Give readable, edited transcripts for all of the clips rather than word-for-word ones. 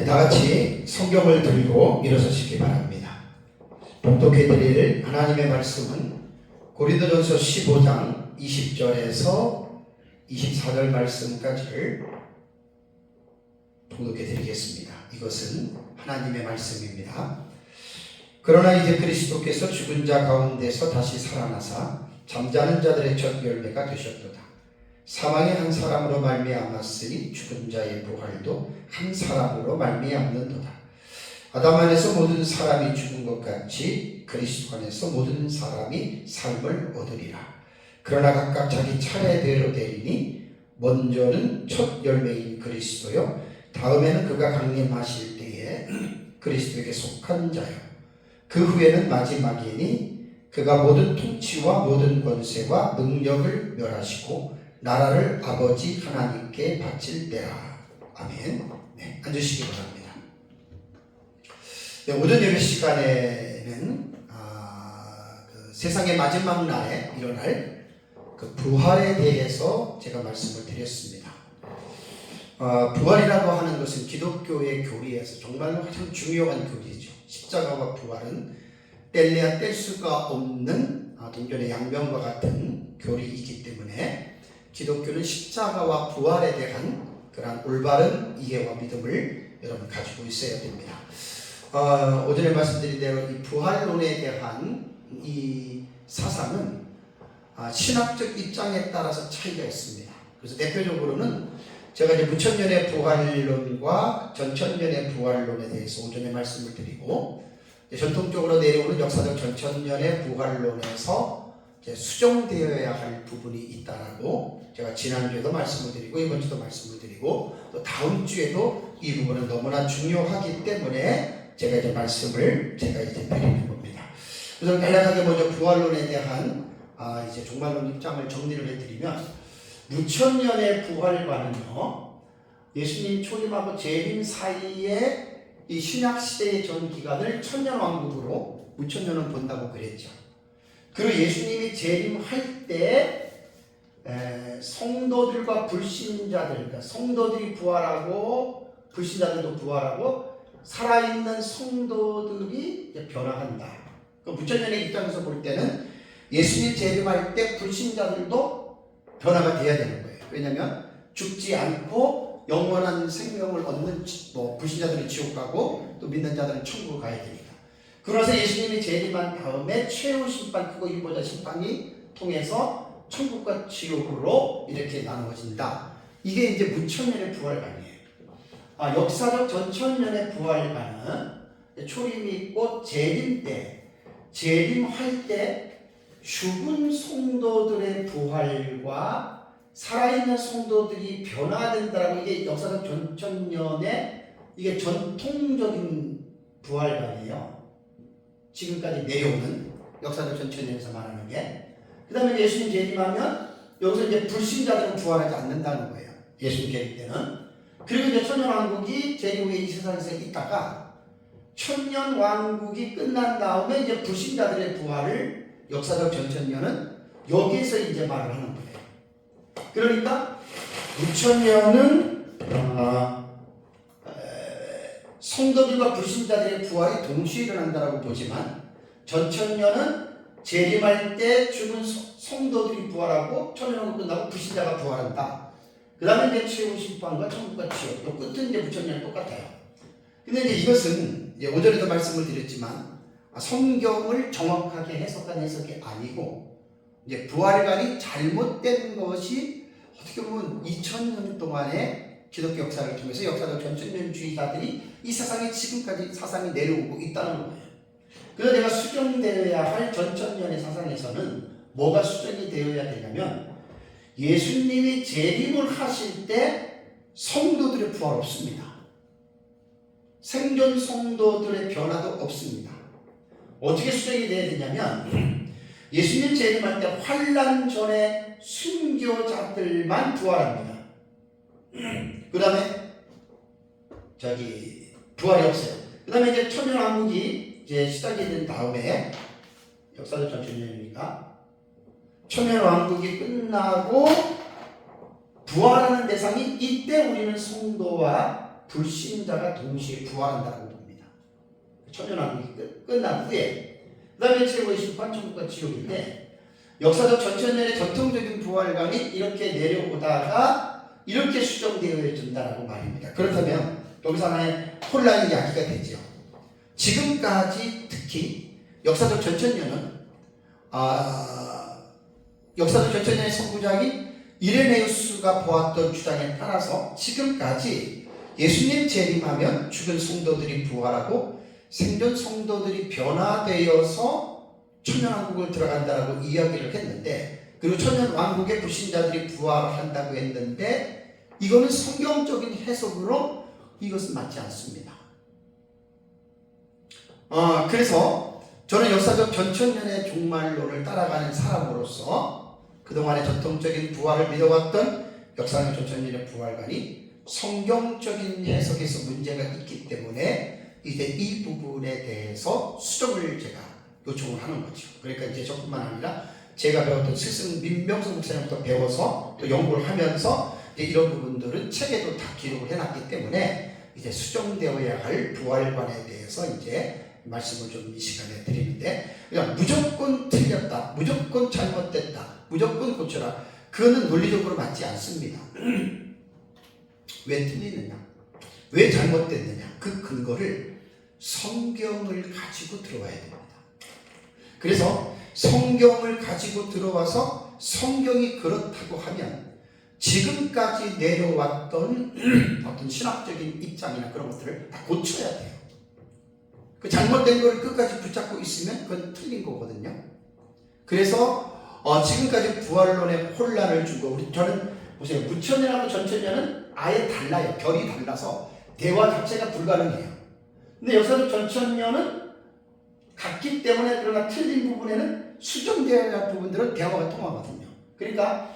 다 같이 성경을 들고 일어서시기 바랍니다. 봉독해 드릴 하나님의 말씀은 고린도전서 15장 20절에서 24절 말씀까지를 봉독해 드리겠습니다. 이것은 하나님의 말씀입니다. 그러나 이제 그리스도께서 죽은 자 가운데서 다시 살아나사 잠자는 자들의 첫 열매가 되셨도다. 사망의 한 사람으로 말미암았으니 죽은 자의 부활도 한 사람으로 말미암는도다. 아담 안에서 모든 사람이 죽은 것 같이 그리스도 안에서 모든 사람이 삶을 얻으리라. 그러나 각각 자기 차례대로 되리니 먼저는 첫 열매인 그리스도요, 다음에는 그가 강림하실 때에 그리스도에게 속한 자요, 그 후에는 마지막이니 그가 모든 통치와 모든 권세와 능력을 멸하시고 나라를 아버지 하나님께 바칠 때라. 아멘. 네, 앉으시기 바랍니다. 네, 오전 예배 시간에는 세상의 마지막 날에 일어날 그 부활에 대해서 제가 말씀을 드렸습니다. 부활이라고 하는 것은 기독교의 교리에서 정말로 가장 중요한 교리죠. 십자가와 부활은 뗄래야 뗄 수가 없는 동전의 양면과 같은 교리이기 때문에 기독교는 십자가와 부활에 대한 그러한 올바른 이해와 믿음을 여러분 가지고 있어야 됩니다. 오전에 말씀드린 대로 이 부활론에 대한 이 사상은 신학적 입장에 따라서 차이가 있습니다. 그래서 대표적으로는 제가 이제 무천년의 부활론과 전천년의 부활론에 대해서 오전에 말씀을 드리고, 전통적으로 내려오는 역사적 전천년의 부활론에서 수정되어야 할 부분이 있다라고 제가 지난주에도 말씀을 드리고 이번 주도 말씀을 드리고 또 다음 주에도 이 부분은 너무나 중요하기 때문에 제가 이제 말씀을 드리는 겁니다. 그래서 간략하게 먼저 부활론에 대한 이제 종말론 입장을 정리를 해드리면, 무천년의 부활과는요, 예수님 초림하고 재림 사이에 이 신약 시대의 전 기간을 천년왕국으로 무천년은 본다고 그랬죠. 그리고 예수님이 재림할 때 성도들과 불신자들, 그러니까 성도들이 부활하고 불신자들도 부활하고 살아있는 성도들이 변화한다. 그 무천년의 입장에서 볼 때는 예수님 재림할 때 불신자들도 변화가 돼야 되는 거예요. 왜냐하면 죽지 않고 영원한 생명을 얻는 불신자들은 지옥 가고 또 믿는 자들은 천국 가야 되니까. 그러면서 예수님이 재림한 다음에 최후 심판, 크고 일보자 심판이 통해서 천국과 지옥으로 이렇게 나누어진다. 이게 이제 무천년의 부활관이에요. 역사적 전천년의 부활관은 초림이 있고 재림 때, 재림할 때 죽은 성도들의 부활과 살아있는 성도들이 변화된다라고, 이게 역사적 전천년의 이게 전통적인 부활관이에요. 지금까지 내려오는 역사적 전천년에서 말하는 게. 그 다음에 예수님 재림하면 여기서 이제 불신자들은 부활하지 않는다는 거예요. 예수님 재림 때는. 그리고 이제 천년왕국이 재림 후에 이 세상에서 있다가 천년왕국이 끝난 다음에 이제 불신자들의 부활을 역사적 전천년은 여기에서 이제 말을 하는 거예요. 그러니까 무천년은 성도들과 불신자들의 부활이 동시에 일어난다라고 보지만, 전천년은 재림할 때 죽은 성도들이 부활하고 천년왕국 끝나고 불신자가 부활한다. 그 다음에 이제 최후 심판과 천국과 지옥, 또 끝은 이제 무천년 똑같아요. 근데 이제 이것은 이제 오전에도 말씀을 드렸지만 성경을 정확하게 해석한 해석이 아니고, 이제 부활관이 잘못된 것이 어떻게 보면 2000년 동안의 기독교 역사를 통해서 역사적 전천년주의자들이 이 세상에 지금까지 사상이 내려오고 있다는 거예요. 그래서 내가 수정되어야 할 전천년의 사상에서는 뭐가 수정이 되어야 되냐면, 예수님이 재림을 하실 때 성도들의 부활 없습니다. 생존 성도들의 변화도 없습니다. 어떻게 수정이 되어야 되냐면, 예수님 재림할 때 환난 전에 순교자들만 부활합니다. 그 다음에 부활이 없어요. 그 다음에 이제 천년왕국이 이제 시작이 된 다음에, 역사적 전천년이니까 천년왕국이 끝나고 부활하는 대상이, 이때 우리는 성도와 불신자가 동시에 부활한다고 봅니다. 천년왕국이 끝난 후에. 그 다음에 최고의 심판, 천국과 지옥인데, 역사적 전천년의 전통적인 부활관이 이렇게 내려오다가 이렇게 수정되어진다라고 말입니다. 그렇다면 여기서 하나의 혼란의 야기가 되죠. 지금까지 특히 역사적 전천년은 역사적 전천년의 선구자인 이레네우스가 보았던 주장에 따라서 지금까지 예수님 재림하면 죽은 성도들이 부활하고 생존 성도들이 변화되어서 천년왕국을 들어간다라고 이야기를 했는데, 그리고 천년왕국의 불신자들이 부활한다고 했는데, 이거는 성경적인 해석으로 이것은 맞지 않습니다. 그래서 저는 역사적 전천년의 종말론을 따라가는 사람으로서 그동안의 전통적인 부활을 믿어왔던 역사적 전천년의 부활관이 성경적인 해석에서 문제가 있기 때문에 이제 이 부분에 대해서 수정을 제가 요청을 하는 거죠. 그러니까 이제 저뿐만 아니라 제가 배웠던 스승 민명수 목사님부터 배워서 또 연구를 하면서 이런 부분들은 책에도 다 기록을 해놨기 때문에 이제 수정되어야 할 부활관에 대해서 이제 말씀을 좀 이 시간에 드리는데, 그냥 무조건 틀렸다, 무조건 잘못됐다, 무조건 고쳐라, 그거는 논리적으로 맞지 않습니다. 왜 틀리느냐, 왜 잘못됐느냐, 그 근거를 성경을 가지고 들어와야 됩니다. 그래서 성경을 가지고 들어와서 성경이 그렇다고 하면 지금까지 내려왔던 어떤 신학적인 입장이나 그런 것들을 다 고쳐야 돼요. 그 잘못된 걸 끝까지 붙잡고 있으면 그건 틀린 거거든요. 그래서 지금까지 부활론의 혼란을 주고, 저는 보세요, 무천년하고 전천년은 아예 달라요. 결이 달라서 대화 자체가 불가능해요. 근데 역사적 전천년은 같기 때문에, 그러나 틀린 부분에는 수정되어야 할 부분들은 대화가 통하거든요. 그러니까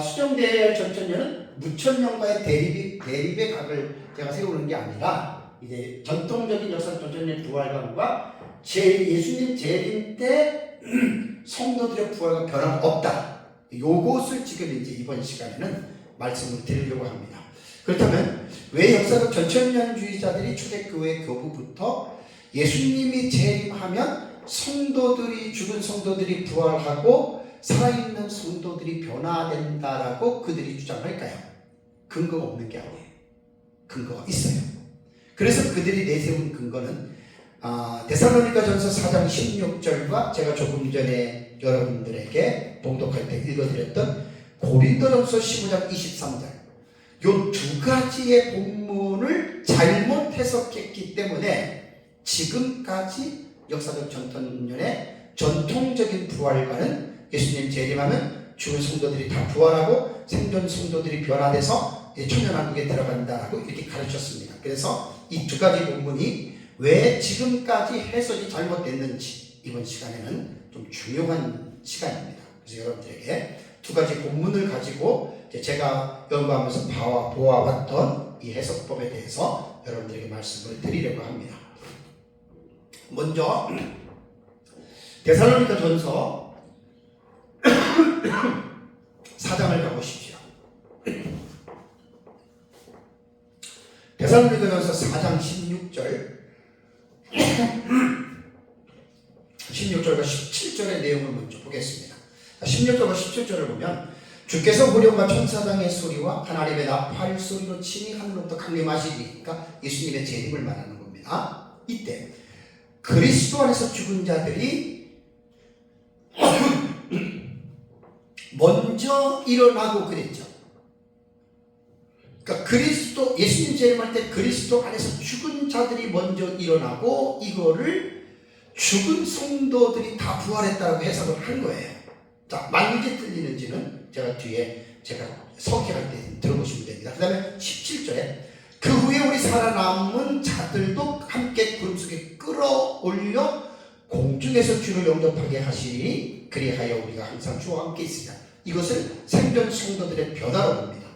수정되어야 할 전천년은 무천년과의 대립의 각을 제가 세우는 게 아니라, 이제 전통적인 역사적 전천년의 부활관과 예수님 재림 때 성도들의 부활과 변화가 없다, 요것을 지금 이제 이번 시간에는 말씀을 드리려고 합니다. 그렇다면 왜 역사적 전천년주의자들이 초대교회 교부부터 예수님이 재림하면 성도들이, 죽은 성도들이 부활하고 살아있는 성도들이 변화된다라고 그들이 주장할까요? 근거가 없는 게 아니에요. 근거가 있어요. 그래서 그들이 내세운 근거는 데살로니가전서 4장 16절과 제가 조금 전에 여러분들에게 봉독할 때 읽어드렸던 고린도전서 15장 23절, 요 두 가지의 본문을 잘못 해석했기 때문에 지금까지 역사적 전천년의 전통적인 부활과는 예수님 재림하면 죽은 성도들이 다 부활하고 생존 성도들이 변화돼서 천년왕국에 들어간다라고 이렇게 가르쳤습니다. 그래서 이 두 가지 본문이 왜 지금까지 해석이 잘못됐는지 이번 시간에는 좀 중요한 시간입니다. 그래서 여러분들에게 두 가지 본문을 가지고 제가 연구하면서 보아왔던 이 해석법에 대해서 여러분들에게 말씀을 드리려고 합니다. 먼저 데살로니가전서 4장을 가보십시오. 데살로니가전서 4장 16절과 17절의 내용을 먼저 보겠습니다. 16절과 17절을 보면, 주께서 무령과 천사장의 소리와 하나님의 나팔 소리로 친히 하늘로부터 강림하시니, 그러니까 예수님의 재림을 말하는 겁니다. 이때 그리스도 안에서 죽은 자들이 먼저 일어나고 그랬죠. 그러니까 예수님 재림할 때 그리스도 안에서 죽은 자들이 먼저 일어나고, 이거를 죽은 성도들이 다 부활했다고 해석을 한 거예요. 자, 맞는지 틀리는지는 제가 뒤에 서기할 때 들어보시면 됩니다. 그 다음에 17절에 그 후에 우리 살아남은 자들도 함께 구름 속에 끌어올려 공중에서 주를 영접하게 하시니 그리하여 우리가 항상 주와 함께 있으리라. 이것을 생존 성도들의 변화로 봅니다.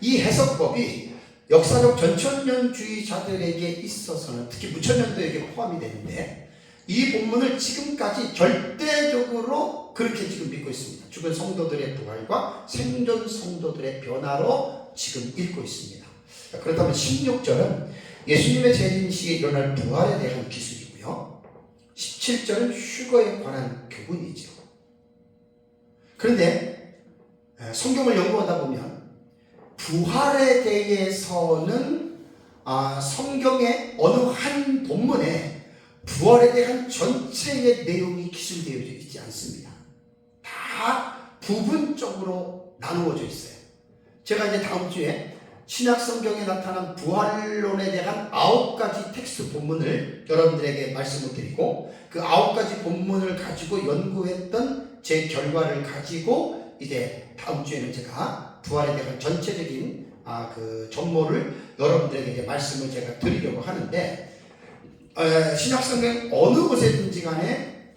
이 해석법이 역사적 전천년주의자들에게 있어서는, 특히 무천년도에게 포함이 되는데, 이 본문을 지금까지 절대적으로 그렇게 지금 믿고 있습니다. 죽은 성도들의 부활과 생존 성도들의 변화로 지금 읽고 있습니다. 그렇다면 16절은 예수님의 재림 시에 일어날 부활에 대한 기술이고요. 17절은 휴거에 관한 교훈이죠. 그런데 성경을 연구하다 보면 부활에 대해서는 성경의 어느 한 본문에 부활에 대한 전체의 내용이 기술되어 있지 않습니다. 다 부분적으로 나누어져 있어요. 제가 이제 다음 주에 신약 성경에 나타난 부활론에 대한 9가지 텍스트 본문을 여러분들에게 말씀을 드리고 그 9가지 본문을 가지고 연구했던 제 결과를 가지고 이제 다음 주에는 제가 부활에 대한 전체적인 그 전모를 여러분들에게 이제 말씀을 제가 드리려고 하는데 신약 성경 어느 곳에든지 간에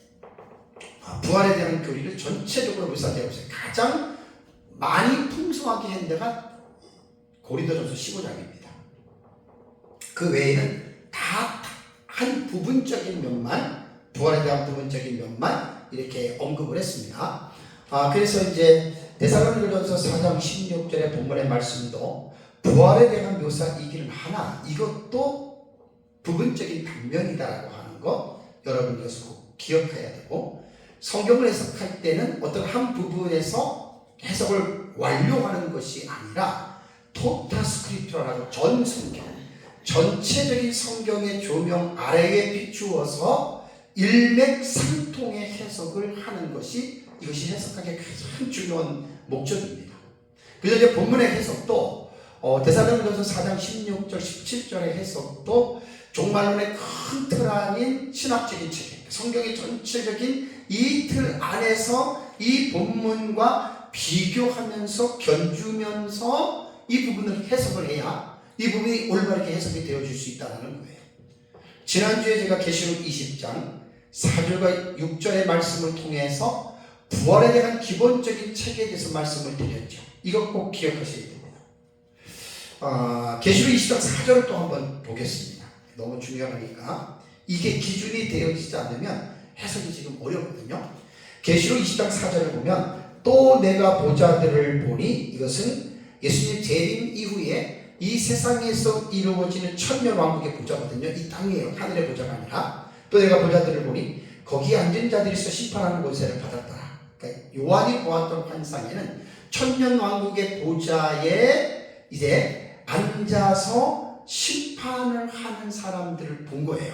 부활에 대한 교리를 전체적으로 묘사되어 있어요. 가장 많이 풍성하게 한 데가 고린도전서 15장입니다. 그 외에는 다 한 부분적인 면만, 부활에 대한 부분적인 면만 이렇게 언급을 했습니다. 그래서 이제 데살로니가전서 4장 16절의 본문의 말씀도 부활에 대한 묘사이기는 하나 이것도 부분적인 단면이다라고 하는 것 여러분 이것을 꼭 기억해야 되고, 성경을 해석할 때는 어떤 한 부분에서 해석을 완료하는 것이 아니라 토타 스크립트라고 전 성경 전체적인 성경의 조명 아래에 비추어서 일맥상통의 해석을 하는 것이 이것이 해석하기에 가장 중요한 목적입니다. 그래서 이제 본문의 해석도 데살로니가전서 4장 16절 17절의 해석도 종말론의 큰 틀 아닌 신학적인 책입니다. 성경의 전체적인 이 틀 안에서 이 본문과 비교하면서 견주면서 이 부분을 해석을 해야 이 부분이 올바르게 해석이 되어질 수 있다는 거예요. 지난주에 제가 계시록 20장 4절과 6절의 말씀을 통해서 부활에 대한 기본적인 책에 대해서 말씀을 드렸죠. 이것 꼭 기억하셔야 됩니다. 계시록 20장 4절을 또 한번 보겠습니다. 너무 중요하니까 이게 기준이 되어지지 않으면 해석이 지금 어렵거든요. 계시록 20장 4절을 보면 또 내가 보자들을 보니 이것은 예수님 재림 이후에 이 세상에서 이루어지는 천년왕국의 보좌거든요. 이 땅이에요. 하늘의 보좌가 아니라. 또 내가 보자들을 보니 거기에 앉은 자들이서 심판하는 권세를 받았더라. 그러니까 요한이 보았던 환상에는 천년왕국의 보좌에 이제 앉아서 심판을 하는 사람들을 본 거예요.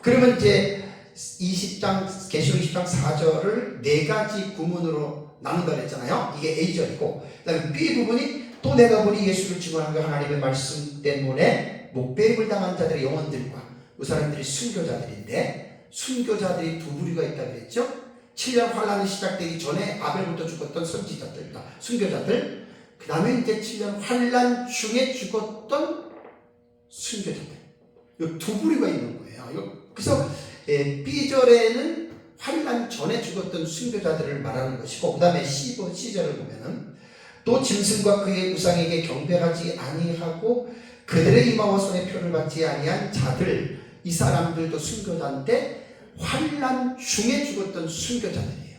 그러면 이제 20장 계시록 20장 4절을 네 가지 구문으로 나눈다 그랬잖아요. 이게 A절이고 그다음에 B 부분이 또 내가 보니 예수를 증언한 그 하나님의 말씀 때문에 목배임을 당한 자들의 영혼들과 그 사람들이 순교자들인데 순교자들이 두 부류가 있다고 그랬죠. 7년 환란이 시작되기 전에 아벨부터 죽었던 선지자들, 순교자들, 그 다음에 이제 7년 환란 중에 죽었던 순교자들, 이 두 부류가 있는 거예요. 그래서 B절에는 환란 전에 죽었던 순교자들을 말하는 것이고, 그 다음에 C절을 보면은 또 짐승과 그의 우상에게 경배하지 아니하고 그들의 이마와 손에 표를 받지 아니한 자들, 이 사람들도 순교자인데 환란 중에 죽었던 순교자들이에요.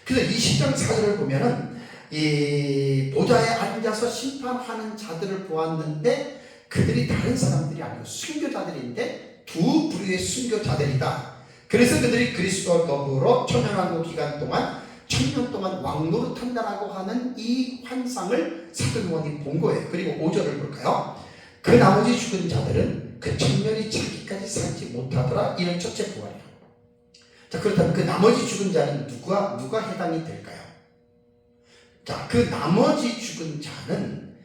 그래서 20장 4절을 보면은 이 보좌에 앉아서 심판하는 자들을 보았는데 그들이 다른 사람들이 아니고 순교자들인데 두 부류의 순교자들이다. 그래서 그들이 그리스도와 더불어 천년왕국 기간 동안 천년 동안 왕노릇한다라고 하는 이 환상을 사도 요한이 본 거예요. 그리고 5절을 볼까요? 그 나머지 죽은 자들은 그 천년이 차기까지 살지 못하더라. 이는 첫째 부활이야. 자, 그렇다면 그 나머지 죽은 자는 누가 해당이 될까요? 자, 그 나머지 죽은 자는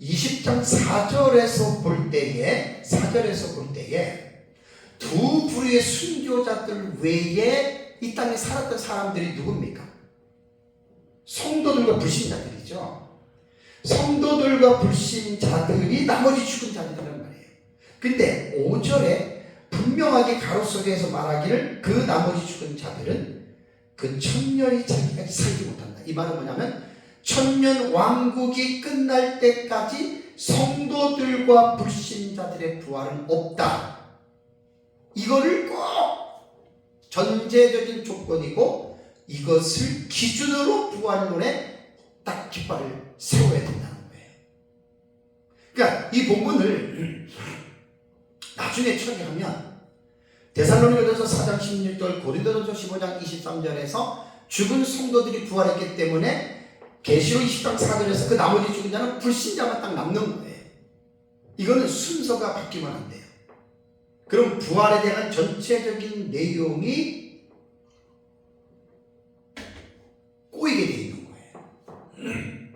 20장 4절에서 볼 때에 두 부류의 순교자들 외에 이 땅에 살았던 사람들이 누굽니까? 성도들과 불신자들이죠. 성도들과 불신자들이 나머지 죽은 자들이란 말이에요. 근데 5절에 분명하게 가로 속에서 말하기를 그 나머지 죽은 자들은 그 천년이 차기까지 살지 못한다. 이 말은 뭐냐면 천년 왕국이 끝날 때까지 성도들과 불신자들의 부활은 없다. 이거를 꼭 전제적인 조건이고 이것을 기준으로 부활론에 딱 깃발을 세워야 된다는 거예요. 그러니까 이 본문을 나중에 처리하면 데살로니가전서 4장 16절, 고린도전서 15장 23절에서 죽은 성도들이 부활했기 때문에 계시록 20장 4절에서 그 나머지 죽은 자는 불신자만 딱 남는 거예요. 이거는 순서가 바뀌면 안 돼요. 그럼 부활에 대한 전체적인 내용이 꼬이게 돼 있는 거예요.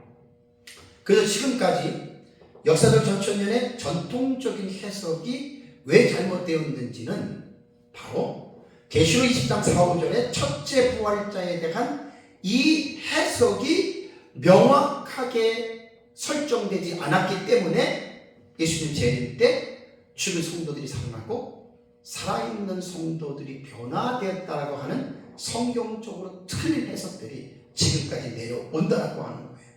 그래서 지금까지 역사적 전천년의 전통적인 해석이 왜 잘못되었는지는 바로 계시록 20장 4, 5절의 첫째 부활자에 대한 이 해석이 명확하게 설정되지 않았기 때문에 예수님 재림 때 죽은 성도들이 살아나고 살아있는 성도들이 변화되었다라고 하는 성경적으로 틀린 해석들이 지금까지 내려온다라고 하는 거예요.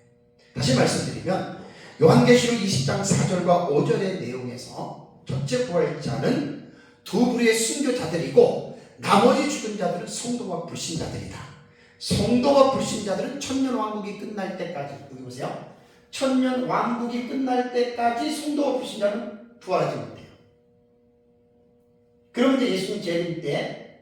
다시 말씀드리면 요한계시록 20장 4절과 5절의 내용에서 첫째 부활자는 두 부류의 순교자들이고 나머지 죽은 자들은 성도와 불신자들이다. 성도와 불신자들은 천년왕국이 끝날 때까지, 여기 보세요. 천년왕국이 끝날 때까지 성도와 불신자는 부활하지 못해요. 그러면 이제 예수님 재림 때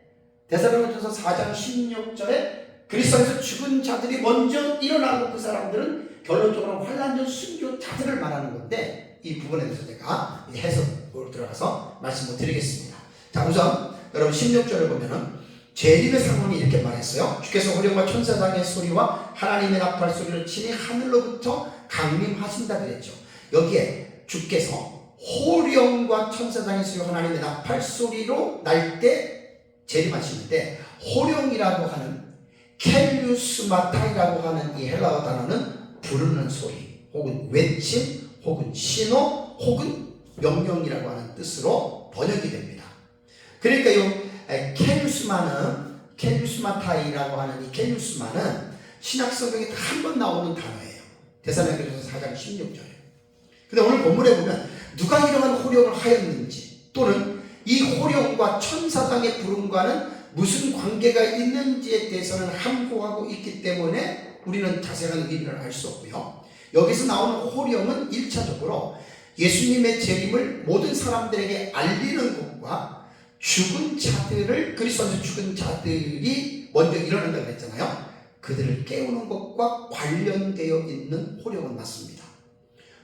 데살로니가전서 4장 16절에 그리스도 안에서 죽은 자들이 먼저 일어나고 그 사람들은 결론적으로 환난전 순교자들을 말하는 건데 이 부분에 대해서 제가 해석으로 들어가서 말씀을 드리겠습니다. 자, 우선 여러분 16절을 보면은 재림의 상황이 이렇게 말했어요. 주께서 호령과 천사장의 소리와 하나님의 나팔 소리를 치니 하늘로부터 강림하신다 그랬죠. 여기에 주께서 호령과 천사장의 소리와 하나님의 나팔 소리로 날 때 재림하시는데, 호령이라고 하는 켈류스마타이라고 하는 이 헬라어 단어는 부르는 소리 혹은 외침 혹은 신호 혹은 명령이라고 하는 뜻으로 번역이 됩니다. 그러니까 이 켈류스마타이라고 하는 이 켈류스마는 신약성경에 한 번 나오는 단어예요. 데살로니가전서 4장 16절에. 근데 오늘 본문에 보면 누가 이러한 호령을 하였는지 또는 이 호령과 천사장의 부름과는 무슨 관계가 있는지에 대해서는 함구하고 있기 때문에 우리는 자세한 의미를 알 수 없고요. 여기서 나오는 호령은 1차적으로 예수님의 재림을 모든 사람들에게 알리는 것과 죽은 자들을, 그리스도 안에서 죽은 자들이 먼저 일어난다고 했잖아요. 그들을 깨우는 것과 관련되어 있는 호령은 맞습니다.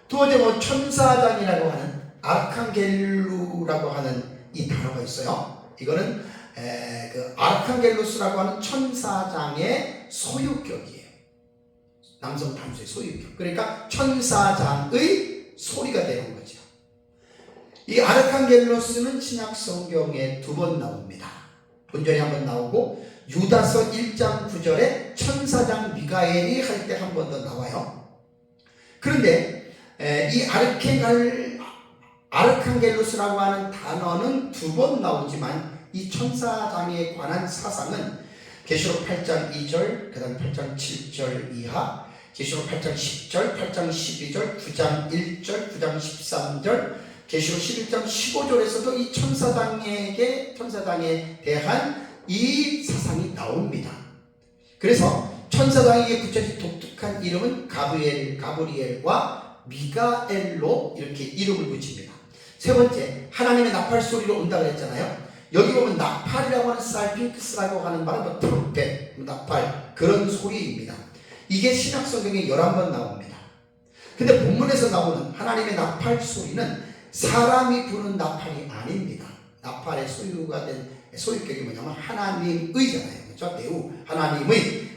두 번째 천사장이라고 하는 아르칸겔루라고 하는 이 단어가 있어요. 이거는 그 아르칸겔루스라고 하는 천사장의 소유격이에요. 남성 단수의 소유격. 그러니까 천사장의 소리가 되는 거죠. 이 아르칸겔로스는 신약 성경에 2번 나옵니다. 본전에 한번 나오고 유다서 1장 9절에 천사장 미가엘이 할 때 한 번 더 나와요. 그런데 이 아르칸겔로스라고 하는 단어는 2번 나오지만 이 천사장에 관한 사상은 계시록 8장 2절, 그 다음 8장 7절 이하, 계시록 8장 10절, 8장 12절, 9장 1절, 9장 13절, 계시록 11장 15절에서도 이 천사장에 대한 이 사상이 나옵니다. 그래서 천사장에게 붙여진 독특한 이름은 가브리엘과 미가엘로 이렇게 이름을 붙입니다. 세 번째, 하나님의 나팔 소리로 온다고 했잖아요. 여기 보면 나팔이라고 하는 살핑크스라고 하는 말은 트럼펫, 나팔, 그런 소리입니다. 이게 신약 성경에 11번 나옵니다. 근데 본문에서 나오는 하나님의 나팔 소리는 사람이 부는 나팔이 아닙니다. 나팔의 소유가 된 소유격이 뭐냐면 하나님의잖아요. 그렇죠? 배우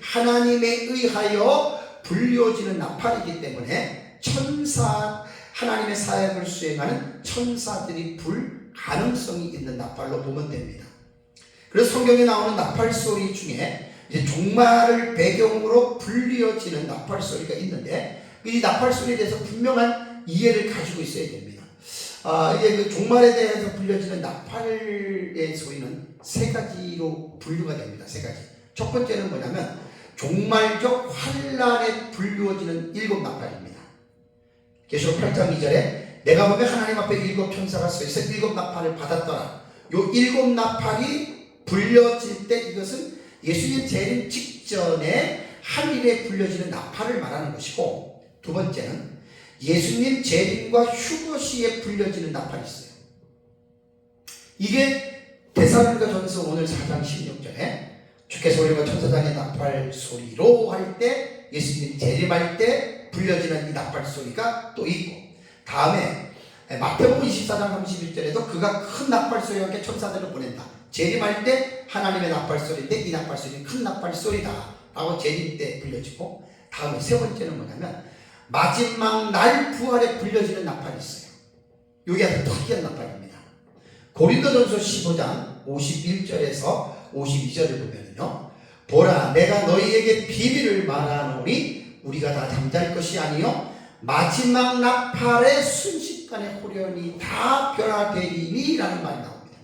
하나님에 의하여 불려지는 나팔이기 때문에 하나님의 사역을 수행하는 천사들이 불 가능성이 있는 나팔로 보면 됩니다. 그래서 성경에 나오는 나팔 소리 중에 이제 종말을 배경으로 불려지는 나팔 소리가 있는데, 이 나팔 소리에 대해서 분명한 이해를 가지고 있어야 됩니다. 이게 그 종말에 대해서 불려지는 나팔의 소리는 3가지로 분류가 됩니다. 3가지. 첫 번째는 뭐냐면 종말적 환란에 불리워지는 7나팔입니다. 계시록 8장 2절에 내가 보면 하나님 앞에 7 천사가 서 있어 7 나팔을 받았더라. 요 7 나팔이 불려질 때 이것은 예수님 재림 직전에 하늘에 불려지는 나팔을 말하는 것이고, 두 번째는 예수님 재림과 휴거 시에 불려지는 나팔이 있어요. 이게 데살로니가전서 오늘 4장 16절에 주께서 오리고 천사장의 나팔 소리로 할 때 예수님 재림할 때 불려지는 이 나팔 소리가 또 있고, 다음에 마태복음 24장 31절에도 그가 큰 나팔 소리와 함께 천사들을 보낸다. 재림할 때 하나님의 나팔 소리인데 이 나팔 소리는 큰 나팔 소리다 라고 재림 때 불려지고, 다음에 세 번째는 뭐냐면 마지막 날 부활에 불려지는 나팔이 있어요. 이게 아주 특이한 나팔입니다. 고린도전서 15장 51절에서 52절을 보면요, 보라 내가 너희에게 비밀을 말하노니 우리가 다 잠잘 것이 아니요 마지막 나팔의 순식간에 호련히 다 변화되리니 라는 말이 나옵니다.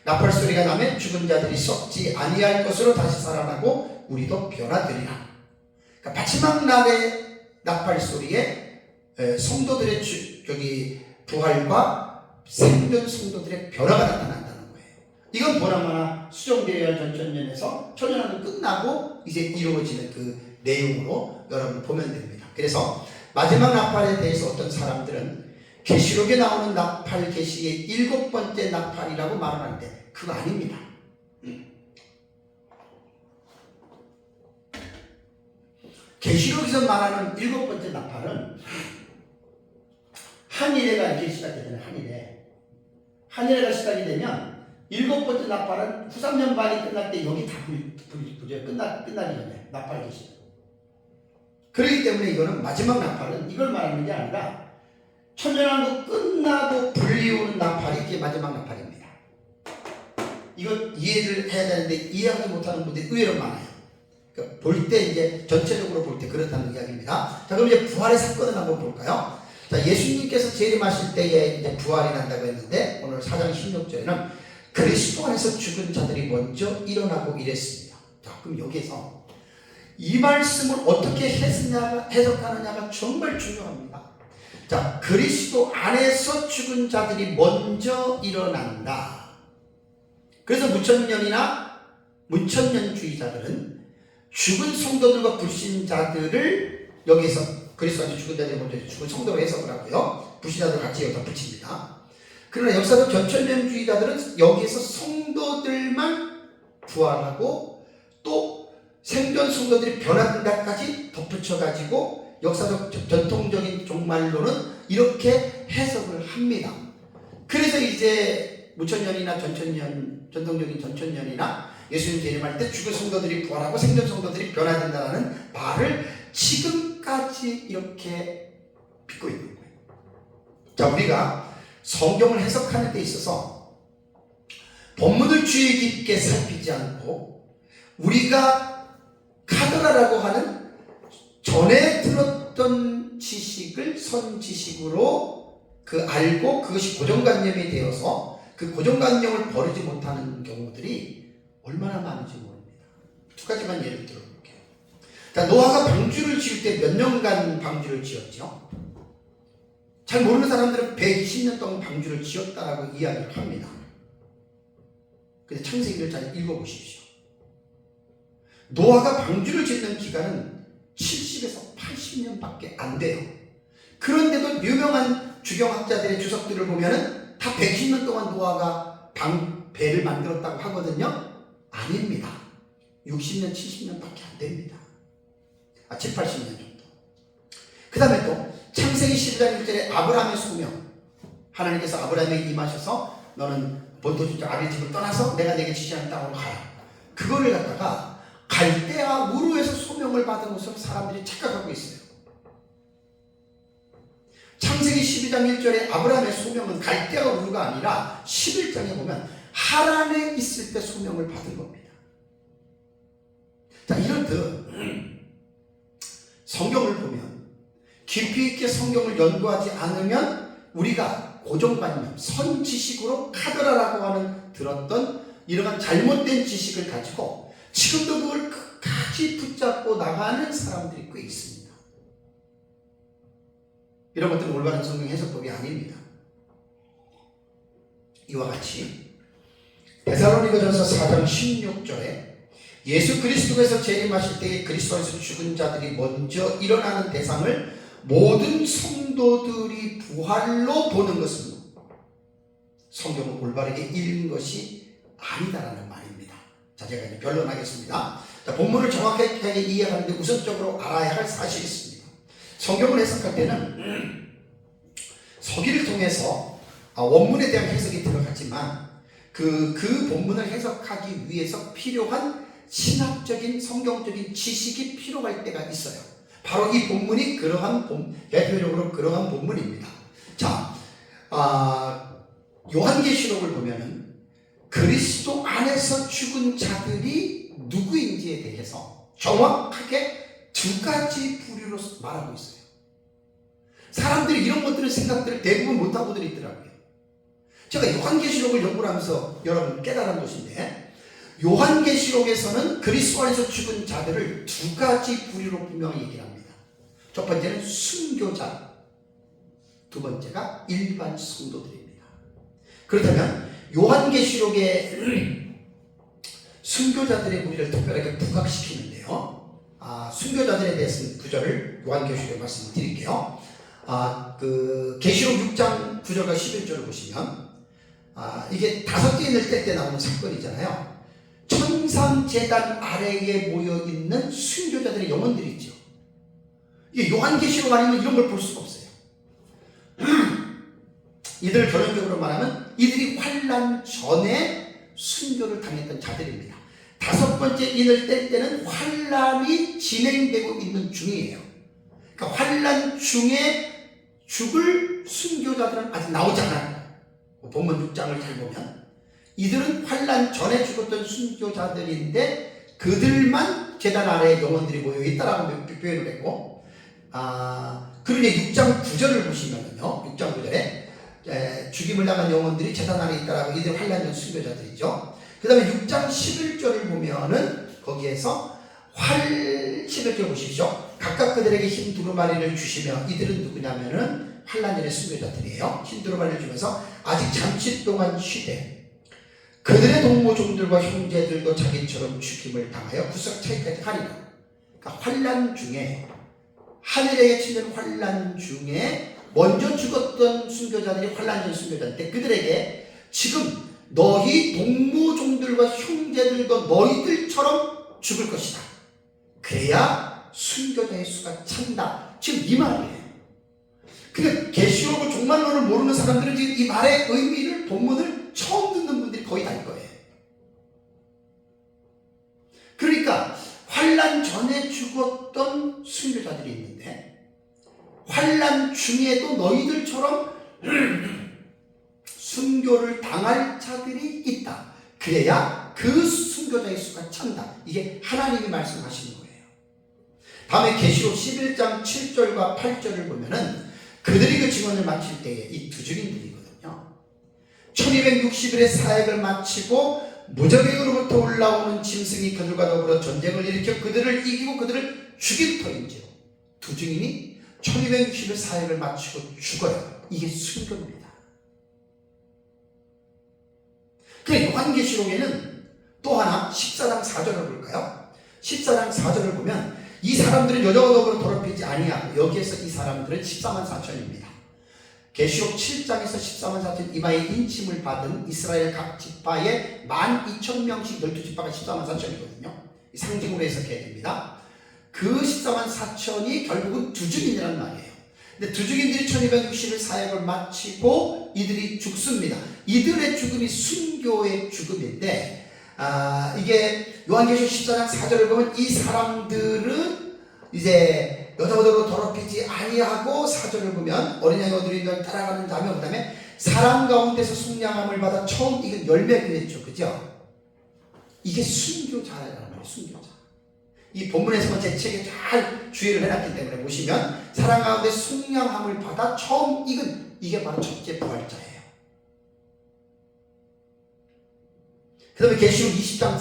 나팔 소리가 나면 죽은 자들이 썩지 아니할 것으로 다시 살아나고 우리도 변화되리라. 그러니까 마지막 날의 나팔 소리에 성도들의 부활과 생전 성도들의 변화가 나타난다는 거예요. 이건 보라마나 수정대열 전천년에서 천년왕국 끝나고 이제 이루어지는 그 내용으로 여러분 보면 됩니다. 그래서 마지막 나팔에 대해서 어떤 사람들은 계시록에 나오는 나팔 계시의 7번째 나팔이라고 말을 하는데 그거 아닙니다. 계시록에서 말하는 7번째 나팔은 한일해가 이렇게 시작이 되는 한일해가 시작이 되면 7번째 나팔은 후삼년 반이 끝날 때 여기 다 끝나기 전에 나팔 계시. 그렇기 때문에 이거는 마지막 나팔은 이걸 말하는 게 아니라 천년왕국 끝나고 불리우는 나팔이 이게 마지막 나팔입니다. 이거 이해를 해야 되는데 이해하지 못하는 분들이 의외로 많아요. 그러니까 볼 때 이제 전체적으로 볼 때 그렇다는 이야기입니다. 자, 그럼 이제 부활의 사건을 한번 볼까요? 자, 예수님께서 재림하실 때에 이제 부활이 난다고 했는데 오늘 4장 16절에는 그리스도 안에서 죽은 자들이 먼저 일어나고 이랬습니다. 자, 그럼 여기에서 이 말씀을 어떻게 해석하느냐가 정말 중요합니다. 자, 그리스도 안에서 죽은 자들이 먼저 일어난다. 그래서 문천년주의자들은 죽은 성도들과 불신자들을 여기서 그리스도 안에 죽은 자들이 먼저 죽은 성도로 해석을 하고요. 불신자들 같이 여기다 붙입니다. 그러나 역사적 전천년주의자들은 여기에서 성도들만 부활하고 또 생전 성도들이 변화된다까지 덧붙여가지고 역사적 전통적인 종말로는 이렇게 해석을 합니다. 그래서 이제 무천년이나 전통적인 전천년이나 예수님 재림할 때 죽은 성도들이 부활하고 생전 성도들이 변화된다는 말을 지금까지 이렇게 믿고 있는 거예요. 자, 우리가 성경을 해석하는 데 있어서 본문을 주의 깊게 살피지 않고 우리가 카더라라고 하는 전에 들었던 지식을 선지식으로 알고 그것이 고정관념이 되어서 그 고정관념을 버리지 못하는 경우들이 얼마나 많은지 모릅니다. 두 가지만 예를 들어볼게요. 자, 노아가 방주를 지을 때 몇 년간 방주를 지었죠? 잘 모르는 사람들은 120년 동안 방주를 지었다라고 이야기를 합니다. 근데 창세기를 잘 읽어보십시오. 노아가 방주를 짓는 기간은 70에서 80년밖에 안 돼요. 그런데도 유명한 주경학자들의 주석들을 보면은 다 120년 동안 노아가 배를 만들었다고 하거든요. 아닙니다. 60년, 70년밖에 안 됩니다. 7, 80년 정도. 그 다음에 또 창세기 12장 1절에 아브라함의 소명, 하나님께서 아브라함에게 임하셔서 너는 본토주자 아비 집을 떠나서 내가 내게 지시하는 땅으로 가라. 그거를 갖다가 갈대아 우르에서 소명을 받은 것으로 사람들이 착각하고 있어요. 창세기 12장 1절에 아브라함의 소명은 갈대아 우르가 아니라 11장에 보면 하란에 있을 때 소명을 받은 겁니다. 자, 이렇듯 성경을 보면 깊이 있게 성경을 연구하지 않으면 우리가 고정관념, 선지식으로 카더라라고 하는 들었던 이러한 잘못된 지식을 가지고 지금도 그걸 끝까지 붙잡고 나가는 사람들이 꽤 있습니다. 이런 것들은 올바른 성경 해석법이 아닙니다. 이와 같이 데살로니가전서 4장 16절에 예수 그리스도께서 재림하실 때에 그리스도에서 죽은 자들이 먼저 일어나는 대상을 모든 성도들이 부활로 보는 것은 성경을 올바르게 읽은 것이 아니다라는 말입니다. 자, 제가 이제 변론하겠습니다. 자, 본문을 정확하게 이해하는데 우선적으로 알아야 할 사실이 있습니다. 성경을 해석할 때는 서기를 통해서 원문에 대한 해석이 들어가지만 그 본문을 해석하기 위해서 필요한 신학적인 성경적인 지식이 필요할 때가 있어요. 바로 이 본문이 대표적으로 그러한 본문입니다. 자, 요한계시록을 보면은 그리스도 안에서 죽은 자들이 누구인지에 대해서 정확하게 두 가지 부류로 말하고 있어요. 사람들이 이런 것들을 생각들을 대부분 못하고들 있더라고요. 제가 요한계시록을 연구를 하면서 여러분 깨달은 것인데, 요한계시록에서는 그리스도 안에서 죽은 자들을 두 가지 부류로 분명히 얘기를 합니다. 첫 번째는 순교자, 두 번째가 일반 성도들입니다. 그렇다면 요한계시록의 순교자들의 무리를 특별하게 부각시키는데요. 순교자들에 대해서는 구절을 요한계시록에 말씀을 드릴게요. 계시록 6장 9절과 11절을 보시면 이게 다섯째 인을 뗄 때 나오는 사건이잖아요. 천상재단 아래에 모여있는 순교자들의 영혼들이 있죠. 이게 요한계시록 아니면 이런 걸 볼 수가 없어요. 이들을 결론적으로 말하면 이들이 환난 전에 순교를 당했던 자들입니다. 다섯 번째 인을 뗄 때는 환난이 진행되고 있는 중이에요. 그러니까 환난 중에 죽을 순교자들은 아직 나오지 않아요. 본문 6장을 잘 보면 이들은 환난 전에 죽었던 순교자들인데 그들만 제단 아래에 영혼들이 모여있다라고 표현을 했고, 그리고 이제 6장 9절을 보시면요, 6장 9절에 죽임을 당한 영혼들이 제단 아래에 있다라고, 이들 환난 전 순교자들이죠. 그 다음에 6장 11절을 보면은 거기에서 11절 보십시오. 각각 그들에게 흰 두루마리를 주시며, 이들은 누구냐면은 환난 전의 순교자들이에요. 흰 두루마리를 주면서 아직 잠시 동안 쉬되 그들의 동무종들과 형제들도 자기처럼 죽임을 당하여 구석 차이까지 하리라. 그러니까 환난 중에, 하늘에 치는 환난 중에 먼저 죽었던 순교자들이 환난 전 순교자인데, 그들에게 지금 너희 동무종들과 형제들도 너희들처럼 죽을 것이다. 그래야 순교자의 수가 찬다. 지금 이 말이에요. 그러니까 계시록을 종말론을 모르는 사람들은 지금 이 말의 의미를, 본문을 처음 듣는 분들이 거의 다일 거예요. 그러니까 환난 전에 죽었던 순교자들이 있는데 환난 중에도 너희들처럼 순교를 당할 자들이 있다. 그래야 그 순교자의 수가 찬다. 이게 하나님이 말씀하시는 거예요. 다음에 계시록 11장 7절과 8절을 보면은 그들이 그 증언을 마칠 때에 이 두 증인들이거든요. 1260일의 사역을 마치고 무적에로부터 올라오는 짐승이 그들과 더불어 전쟁을 일으켜 그들을 이기고 그들을 죽일 터인지요. 두 증인이 1260일 사역을 마치고 죽어요. 이게 순교입니다. 그 요한계시록에는 또 하나 14장 4절을 볼까요? 14장 4절을 보면 이 사람들은 여자와 더불어 더럽히지 아니하고, 여기에서 이 사람들은 14만 4천입니다. 계시록 7장에서 14만 4천 이마에 인침을 받은 이스라엘 각 지파의 12,000명씩 12지파가 14만 4천이거든요. 상징으로 해석해야 됩니다. 그 14만 4천이 결국은 두 증인이라는 말이에요. 근데 두 증인들이 1260일 사역을 마치고 이들이 죽습니다. 이들의 죽음이 순교의 죽음인데, 이게 요한계시록 14장 4절을 보면 이 사람들은 이제 여자들로 더럽히지 아니하고, 4절을 보면 어린 양이 어두린 걸 따라가는 자며, 그 다음에 사람 가운데서 속량함을 받아 처음 익은 열매를 맺죠. 그죠? 이게 순교자라는 말이에요. 순교자. 이 본문에서만 제 책에 잘 주의를 해놨기 때문에 보시면 사람 가운데 속량함을 받아 처음 익은, 이게 바로 첫째 부활자예요. 그 다음에 계시록 20장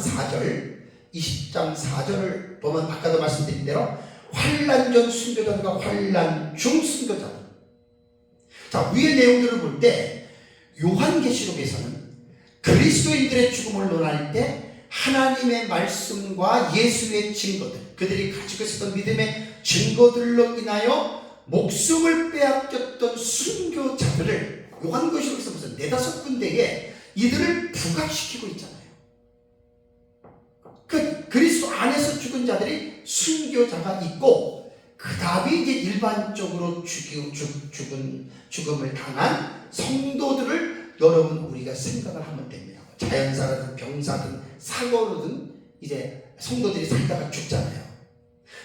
4절을 보면 아까도 말씀드린 대로 환난 전 순교자들과 환난 중 순교자들. 자, 위의 내용들을 볼 때 요한계시록에서는 그리스도인들의 죽음을 논할 때 하나님의 말씀과 예수의 증거들, 그들이 가지고 있었던 믿음의 증거들로 인하여 목숨을 빼앗겼던 순교자들을 요한계시록에서 무슨 4-5군데에 이들을 부각시키고 있잖아요. 그 그리스도 안에서 죽은 자들이 순교자가 있고, 그 다음에 이제 일반적으로 죽음을 당한 성도들을 여러분 우리가 생각을 하면 됩니다. 자연사든 병사든 사고로든 이제 성도들이 살다가 죽잖아요.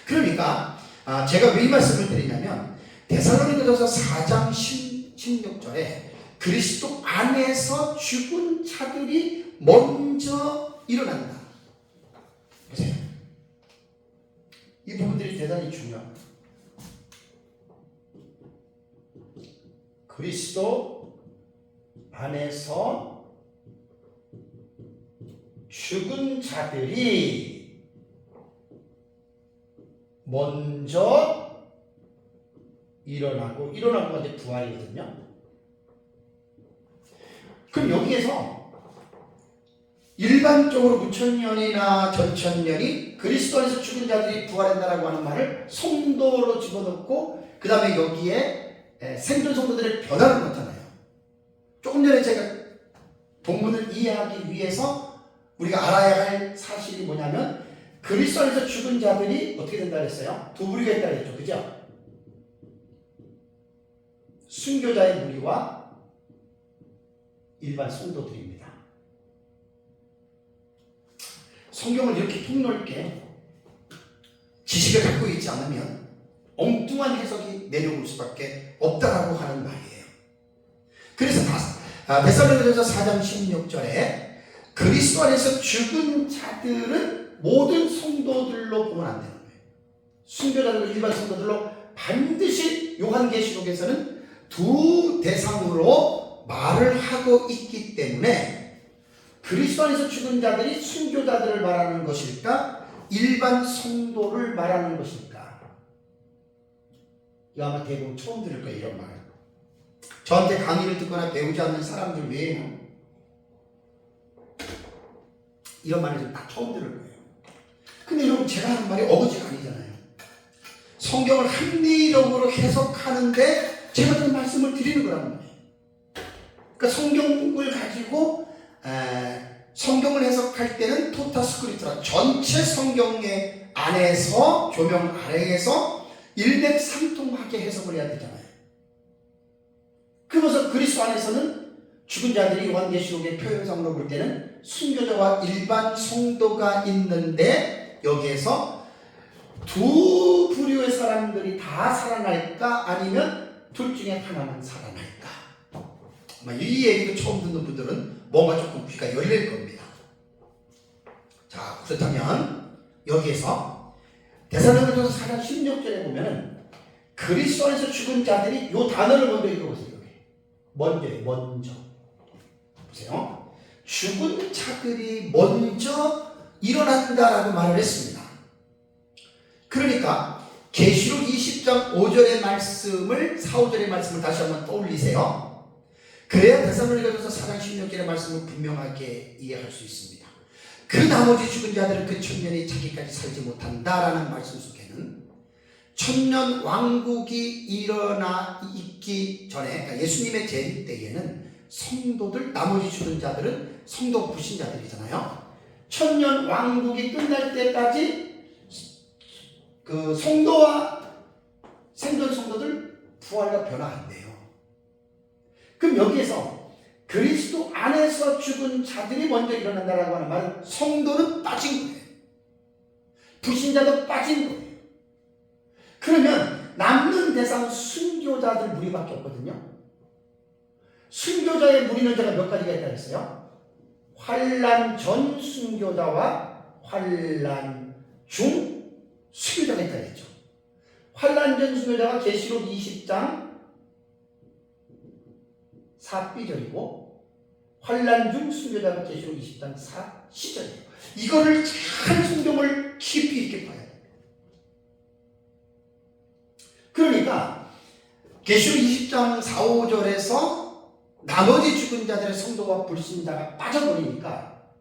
그러니까 제가 왜 이 말씀을 드리냐면, 데살로니가전서 4장 16절에 그리스도 안에서 죽은 자들이 먼저 일어난다. 보세요. 이 부분들이 대단히 중요합니다. 그리스도 안에서 죽은 자들이 먼저 일어나고 이제 부활이거든요. 그럼 여기에서 일반적으로 무천년이나 전천년이 그리스도 안에서 죽은 자들이 부활한다라고 하는 말을 성도로 집어넣고, 그 다음에 여기에 생존 성도들의 변화를 나타나요. 조금 전에 제가 본문을 이해하기 위해서 우리가 알아야 할 사실이 뭐냐면, 그리스도 안에서 죽은 자들이 어떻게 된다 그랬어요? 두 부류가 있다 그랬죠. 그죠? 순교자의 무리와 일반 성도들입니다. 성경을 이렇게 폭넓게 지식을 갖고 있지 않으면 엉뚱한 해석이 내려올 수밖에 없다라고 하는 말이에요. 그래서 데살로니가전서 4장 16절에 그리스도 안에서 죽은 자들은 모든 성도들로 보면 안 되는 거예요. 순교자들로, 일반 성도들로 반드시 요한계시록에서는 두 대상으로 말을 하고 있기 때문에, 그리스도 안에서 죽은 자들이 순교자들을 말하는 것일까, 일반 성도를 말하는 것일까? 이거 아마 대부분 처음 들을 거예요, 이런 말. 저한테 강의를 듣거나 배우지 않는 사람들 외에는 이런 말을 좀 딱 처음 들을 거예요. 근데 여러분, 제가 하는 말이 어거지가 아니잖아요. 성경을 합리적으로 해석하는데 제가 그 말씀을 드리는 거란 말이에요. 그러니까 성경을 가지고 성경을 해석할 때는 토타 스크립트라, 전체 성경의 안에서, 조명 아래에서 일맥상통하게 해석을 해야 되잖아요. 그래서 그리스도 안에서는 죽은 자들이 요한계시록의 표현상으로 볼 때는 순교자와 일반 성도가 있는데, 여기에서 두 부류의 사람들이 다 살아날까, 아니면 둘 중에 하나만 살아날까? 아마 이 얘기도 처음 듣는 분들은 뭔가 조금 귀가 열릴 겁니다. 자, 그렇다면 여기에서 데살로니가전서 4장 16절에 보면은 그리스도 안에서 죽은 자들이, 요 단어를 먼저 읽어보세요. 먼저 보세요. 죽은 자들이 먼저 일어난다라고 말을 했습니다. 그러니까 계시록 20장 5절의 말씀을, 4, 5절의 말씀을 다시 한번 떠올리세요. 그래야 데살로니가전서 4장 16절의 말씀을 분명하게 이해할 수 있습니다. 그 나머지 죽은 자들은 그 천년이 자기까지 살지 못한다라는 말씀 속에는 천년 왕국이 일어나 있기 전에, 그러니까 예수님의 재림 때에는 성도들, 나머지 죽은 자들은 성도 불신자들이잖아요. 천년 왕국이 끝날 때까지 그 성도와 생존 성도들 부활과 변화 안 돼요. 그럼 여기에서 그리스도 안에서 죽은 자들이 먼저 일어난다라고 하는 말은 성도는 빠진 거예요. 불신자도 빠진 거예요. 그러면 남는 대상 순교자들 무리밖에 없거든요. 순교자의 무리는 제가 몇 가지가 있다고 했어요? 환난 전 순교자와 환난 중 순교자가 있다고 했죠. 환난 전 순교자가 계시록 20장 4B절이고, 환난 중 순교자가 계시록 20장 4C절이에요. 이거를 잘 성경을 깊이 있게 봐야 돼요. 그러니까 계시록 20장 4, 5절에서 나머지 죽은 자들의 성도와 불신자가 빠져버리니까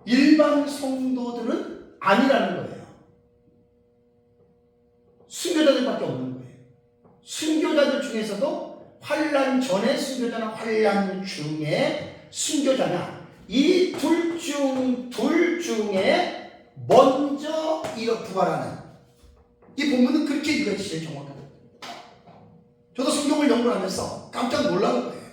일반 성도들은 아니라는 거예요. 순교자들밖에 없는 거예요. 순교자들 중에서도 환난 전의 순교자나 환난 중의 순교자냐, 이 둘 중에 먼저 부활하는, 이 본문은 그렇게 이것이 제일 정확하다. 저도 성경을 연구하면서 깜짝 놀라는 거예요.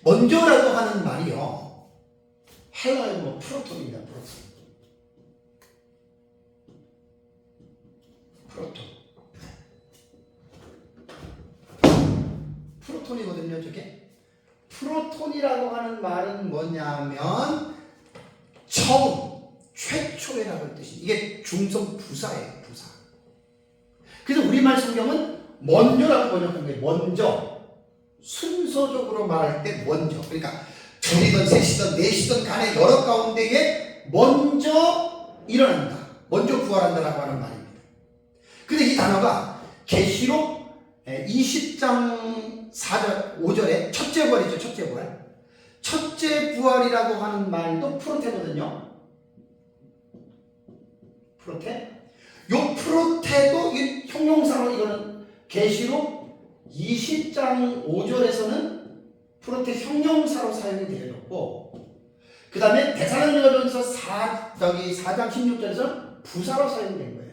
먼저라고 하는 말이요, 헬라어 프로톤입니다. 프로톤이거든요. 저게 프로톤이라고 하는 말은 뭐냐면 처음, 최초라는 뜻이, 이게 중성 부사예요. 부사. 그래서 우리말 성경은 먼저라고 번역한 거예요. 먼저, 순서적으로 말할 때 먼저, 그러니까 둘이든 셋이든 넷이든 간에 여러 가운데에 먼저 일어난다, 먼저 부활한다라고 하는 말입니다. 근데 이 단어가 계시록 20장 4절 5절에 첫째 부활이죠. 첫째 부활. 첫째 부활이라고 하는 말도 프로테거든요. 프로테. 요 프로테도 이 형용사로, 이거는 계시록 20장 5절에서는 프로테 형용사로 사용이 되었고, 그 다음에 데살로니가전서 4장 16절에서 부사로 사용된 거예요.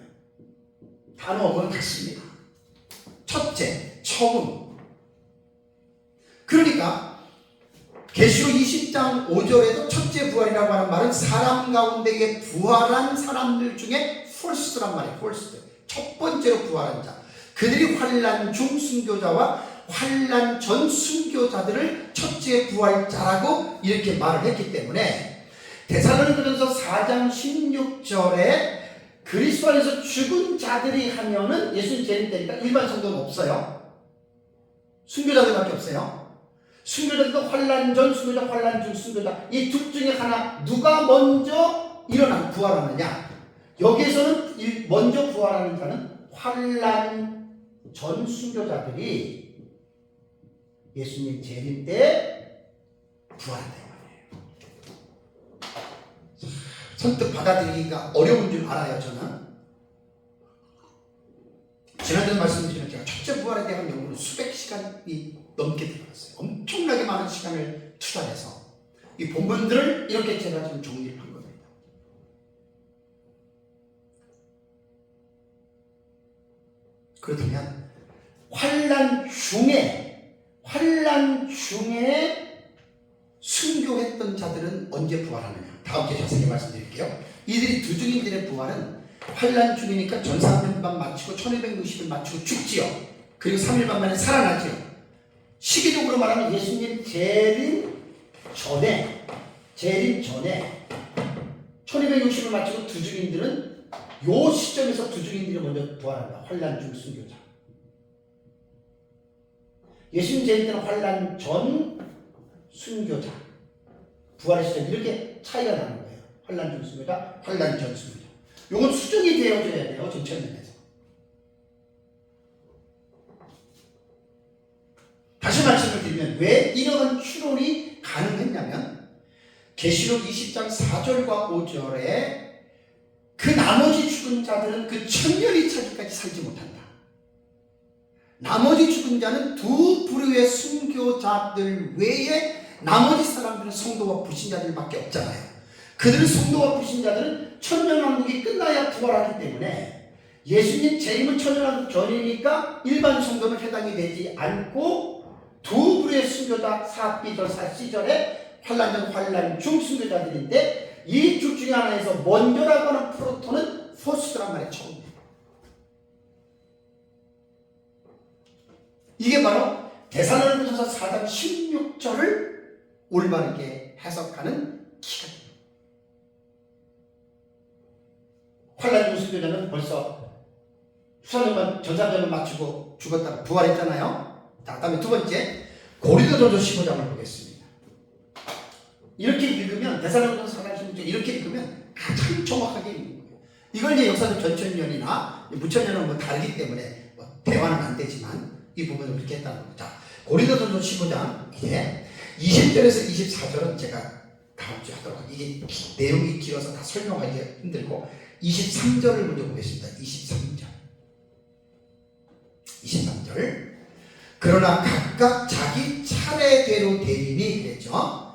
단어는 같습니다. 첫째, 처음. 그러니까 계시록 20장 5절에도 첫째 부활이라고 하는 말은 사람 가운데에 부활한 사람들 중에 first란 말이에요. first. 첫 번째로 부활한 자. 그들이 환난 중 순교자와 환난 전 순교자들을 첫째 부활자라고 이렇게 말을 했기 때문에 데살로니가전서 4장 16절에 그리스도 안에서 죽은 자들이 하면은 예수님 재림 때니까 일반 성도는 없어요. 순교자들밖에 없어요. 순교자들도 환난 전 순교자, 환난 중 순교자, 이 둘 중에 하나, 누가 먼저 부활하느냐, 여기에서는 먼저 부활하는 자는 환난 전 순교자들이 예수님 재림 때 부활한다 말이에요. 선뜻 받아들이기가 어려운 줄 알아요. 저는 지난주에 말씀드린 제가 첫째 부활에 대한 연구는 수백 시간이 넘게 들어갔어요. 엄청나게 많은 시간을 투자해서 이 본문들을 이렇게 제가 지금 정리를 한 겁니다. 그렇다면 환난 중에 순교했던 자들은 언제 부활하느냐, 다음 주에 자세히 말씀드릴게요. 이들이 두 증인들의 부활은 환난 중이니까 전사 3일반 마치고 1260일 마치고 죽지요. 그리고 3일반 만에 살아나지요. 시기적으로 말하면 예수님 재림 전에 1260을 마치고 두 증인들은 요 시점에서 두 증인들이 먼저 부활한다. 환난 중 순교자. 예수님 재림 때는 환난 전 순교자, 부활의 시점, 이렇게 차이가 나는 거예요. 환난 중 순교자, 환난 전 순교자. 요건 수정이 되어져야 돼요. 정체면에서. 다시 말씀을 드리면 왜 이러한 추론이 가능했냐면 계시록 20장 4절과 5절에 그 나머지 죽은 자들은 그 천년이 차기까지 살지 못한다. 나머지 죽은 자는 두 부류의 순교자들 외에 나머지 사람들은 성도와 불신자들밖에 없잖아요. 그들은 성도와 불신자들은 천년왕국이 끝나야 부활하기 때문에 예수님 재림은 천년왕국 전이니까 일반 성도는 해당이 되지 않고 두 부류의 순교자 4B절 4C절에 환난 전 환난 중 순교자들인데 이 둘 중에 하나에서 먼저라고 하는 프로톤은 포스트란 말의 처음입니다. 이게 바로 데살로니가전서 4장 16절을 올바르게 해석하는 기간입니다. 환난 중 순교자는 벌써 전사전을 마치고 죽었다가 부활했잖아요. 자, 다음에 두 번째 고린도전서 15장을 보겠습니다. 이렇게 읽으면 데살로니가전서 4장 16절 이렇게 읽으면 가장 정확하게 읽는 거예요. 이걸 이제 역사적 전천년이나 무천년은 뭐 다르기 때문에 대화는 안 되지만 이 부분을 그렇게 했다는 겁니다. 자, 고린도전서 15장 이제 20절에서 24절은 제가 다음 주에 하도록, 이게 내용이 길어서 다 설명하기 힘들고 23절을 먼저 보겠습니다. 23절. 그러나 각각 자기 차례대로 되리니 그랬죠.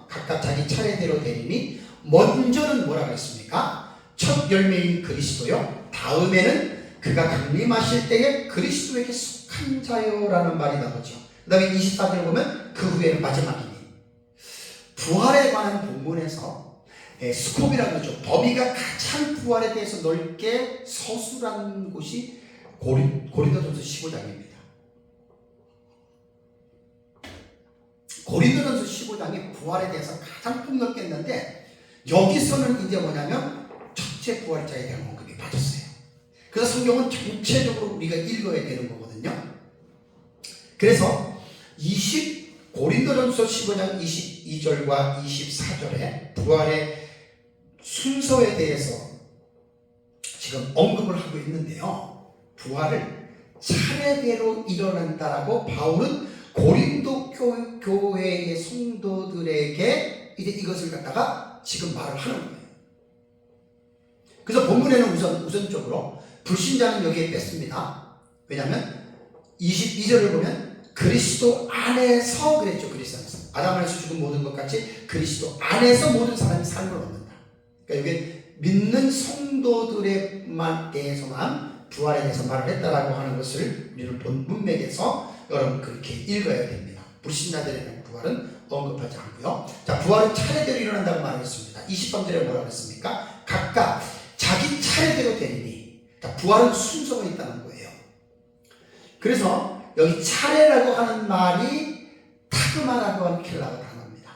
각각 자기 차례대로 되리니 먼저는 뭐라 그랬습니까? 첫 열매인 그리스도요. 다음에는 그가 강림하실 때에 그리스도에게 속한 자요라는 말이 나오죠. 그 다음에 24절을 보면 그 후에는 마지막이니. 부활에 관한 본문에서 스콥이라고 하죠. 범위가 가장 부활에 대해서 넓게 서술한 곳이 고린도전서 15장입니다. 고린도전서 15장이 부활에 대해서 가장 폭넓게 했는데 여기서는 이제 뭐냐면 첫째 부활자에 대한 언급이 빠졌어요. 그래서 성경은 전체적으로 우리가 읽어야 되는 거거든요. 그래서 고린도전서 15장 22절과 24절에 부활의 순서에 대해서 지금 언급을 하고 있는데요. 부활을 차례대로 일어난다라고 바울은 고린도 교회의 성도들에게 이제 이것을 갖다가 지금 말을 하는 거예요. 그래서 본문에는 우선적으로 불신자는 여기에 뺐습니다. 왜냐하면 22절을 보면 그리스도 안에서 그랬죠. 그리스도 안에서. 아담 안에서 죽은 모든 것 같이 그리스도 안에서 모든 사람이 삶을 얻는다. 그러니까 여기 믿는 성도들에만 대해서만 부활에 대해서 말을 했다라고 하는 것을 우리는 본 문맥에서 여러분 그렇게 읽어야 됩니다. 불신자들에 대한 부활은 언급하지 않고요. 자, 부활은 차례대로 일어난다고 말했습니다. 23절에 뭐라고 했습니까? 각각 자기 차례대로 되리니. 자, 부활은 순서가 있다는 거예요. 그래서 여기 차례라고 하는 말이 타그마라고 하는 켈라어 단어입니다.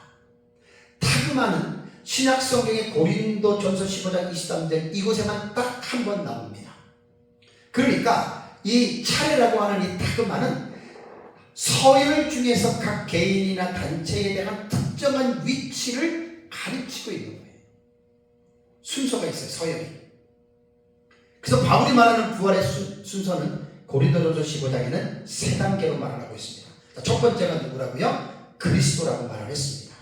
타그마는 신약 성경의 고린도전서 15장 23절 이곳에만 딱 한 번 나옵니다. 그러니까 이 차례라고 하는 이 타그마는 서열 중에서 각 개인이나 단체에 대한 특정한 위치를 가르치고 있는 거예요. 순서가 있어요. 서열이. 그래서 바울이 말하는 부활의 순서는 고린도전서 15장에는 세 단계로 말을 하고 있습니다. 자, 첫 번째가 누구라고요? 그리스도라고 말을 했습니다.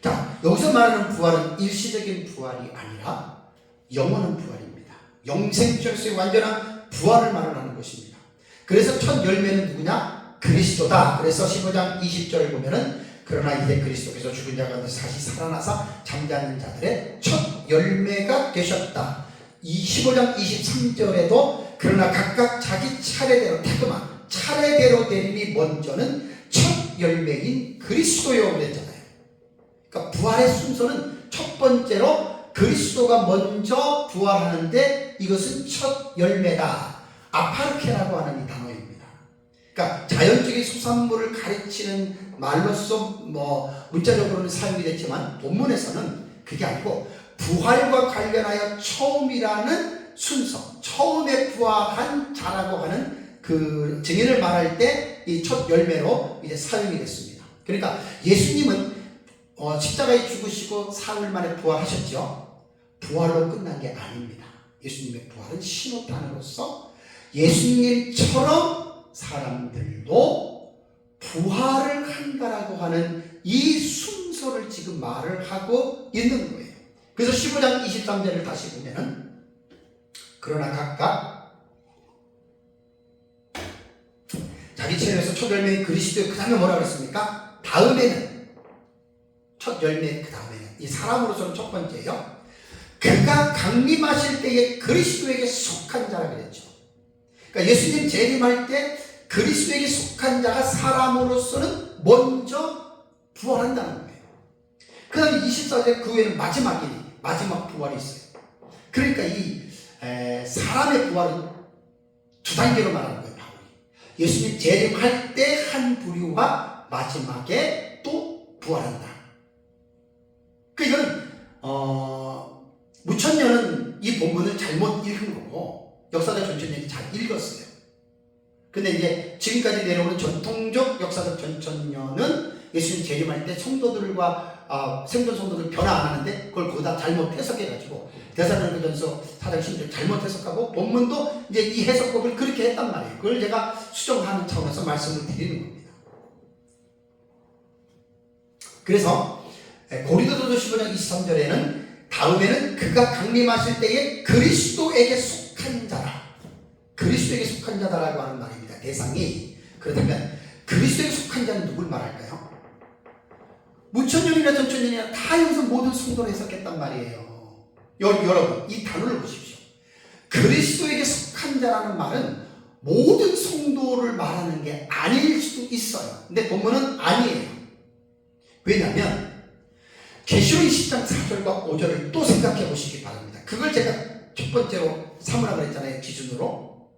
자, 여기서 말하는 부활은 일시적인 부활이 아니라 영원한 부활입니다. 영생적인 완전한 부활을 말하는 것입니다. 그래서 첫 열매는 누구냐? 그리스도다. 그래서 15장 20절을 보면은 그러나 이제 그리스도께서 죽은 자 가운데 다시 살아나사 잠자는 자들의 첫 열매가 되셨다. 이 15장 23절에도 그러나 각각 자기 차례대로 타그마 차례대로 되리니 먼저는 첫 열매인 그리스도요 그랬잖아요. 그러니까 부활의 순서는 첫 번째로 그리스도가 먼저 부활하는데 이것은 첫 열매다. 아파르케라고 하는 이 단어입니다. 그러니까 자연적인 소산물을 가르치는 말로서 문자적으로는 사용이 됐지만 본문에서는 그게 아니고 부활과 관련하여 처음이라는 순서, 처음에 부활한 자라고 하는 그 증인을 말할 때 이 첫 열매로 이제 사용이 됐습니다. 그러니까 예수님은 십자가에 죽으시고 사흘 만에 부활하셨죠. 부활로 끝난 게 아닙니다. 예수님의 부활은 신호탄으로서 예수님처럼 사람들도 부활을 한다라고 하는 이 순서를 지금 말을 하고 있는 거예요. 그래서 15장 23절을 다시 보면은 그러나 각각 자기 체험에서 첫 열매인 그리스도의 그 다음에 뭐라고 했습니까? 다음에는 첫 열매 그 다음에는 이 사람으로서는 첫 번째예요. 그가 강림하실 때에 그리스도에게 속한 자라 그랬죠. 그러니까 예수님 재림할 때 그리스도에게 속한 자가 사람으로서는 먼저 부활한다는 거예요. 그 다음에 24절에 그 후에는 마지막 부활이 있어요. 그러니까 이 사람의 부활은 두 단계로 말하는 거예요. 예수님 재림할 때 한 부류가 마지막에 또 부활한다. 그러니까 이건 무천년은 이 본문을 잘못 읽은 거고 역사적 전천년이 잘 읽었어요. 근데 이제 지금까지 내려오는 전통적 역사적 전천년은 예수님 재림할 때 성도들과 생존 성도들 변화 안 하는데 그걸 거기다 잘못 해석해가지고 데살로니가전서 4장 10절 잘못 해석하고 본문도 이제 이 해석법을 그렇게 했단 말이에요. 그걸 제가 수정하는 차원에서 말씀을 드리는 겁니다. 그래서 고린도전서 15장 23절에는 다음에는 그가 강림하실 때에 그리스도에게 속한 자라. 그리스도에게 속한 자다라고 하는 말입니다. 대상이. 그렇다면 그리스도에게 속한 자는 누굴 말할까요? 무천년이나 전천년이나 다 여기서 모든 성도를 해석했단 말이에요. 여러분 이 단어를 보십시오. 그리스도에게 속한 자라는 말은 모든 성도를 말하는 게 아닐 수도 있어요. 근데 본문은 아니에요. 왜냐하면 계시록 20장 4절과 5절을 또 생각해 보시기 바랍니다. 그걸 제가 첫 번째로 삼으라고 그랬잖아요. 기준으로.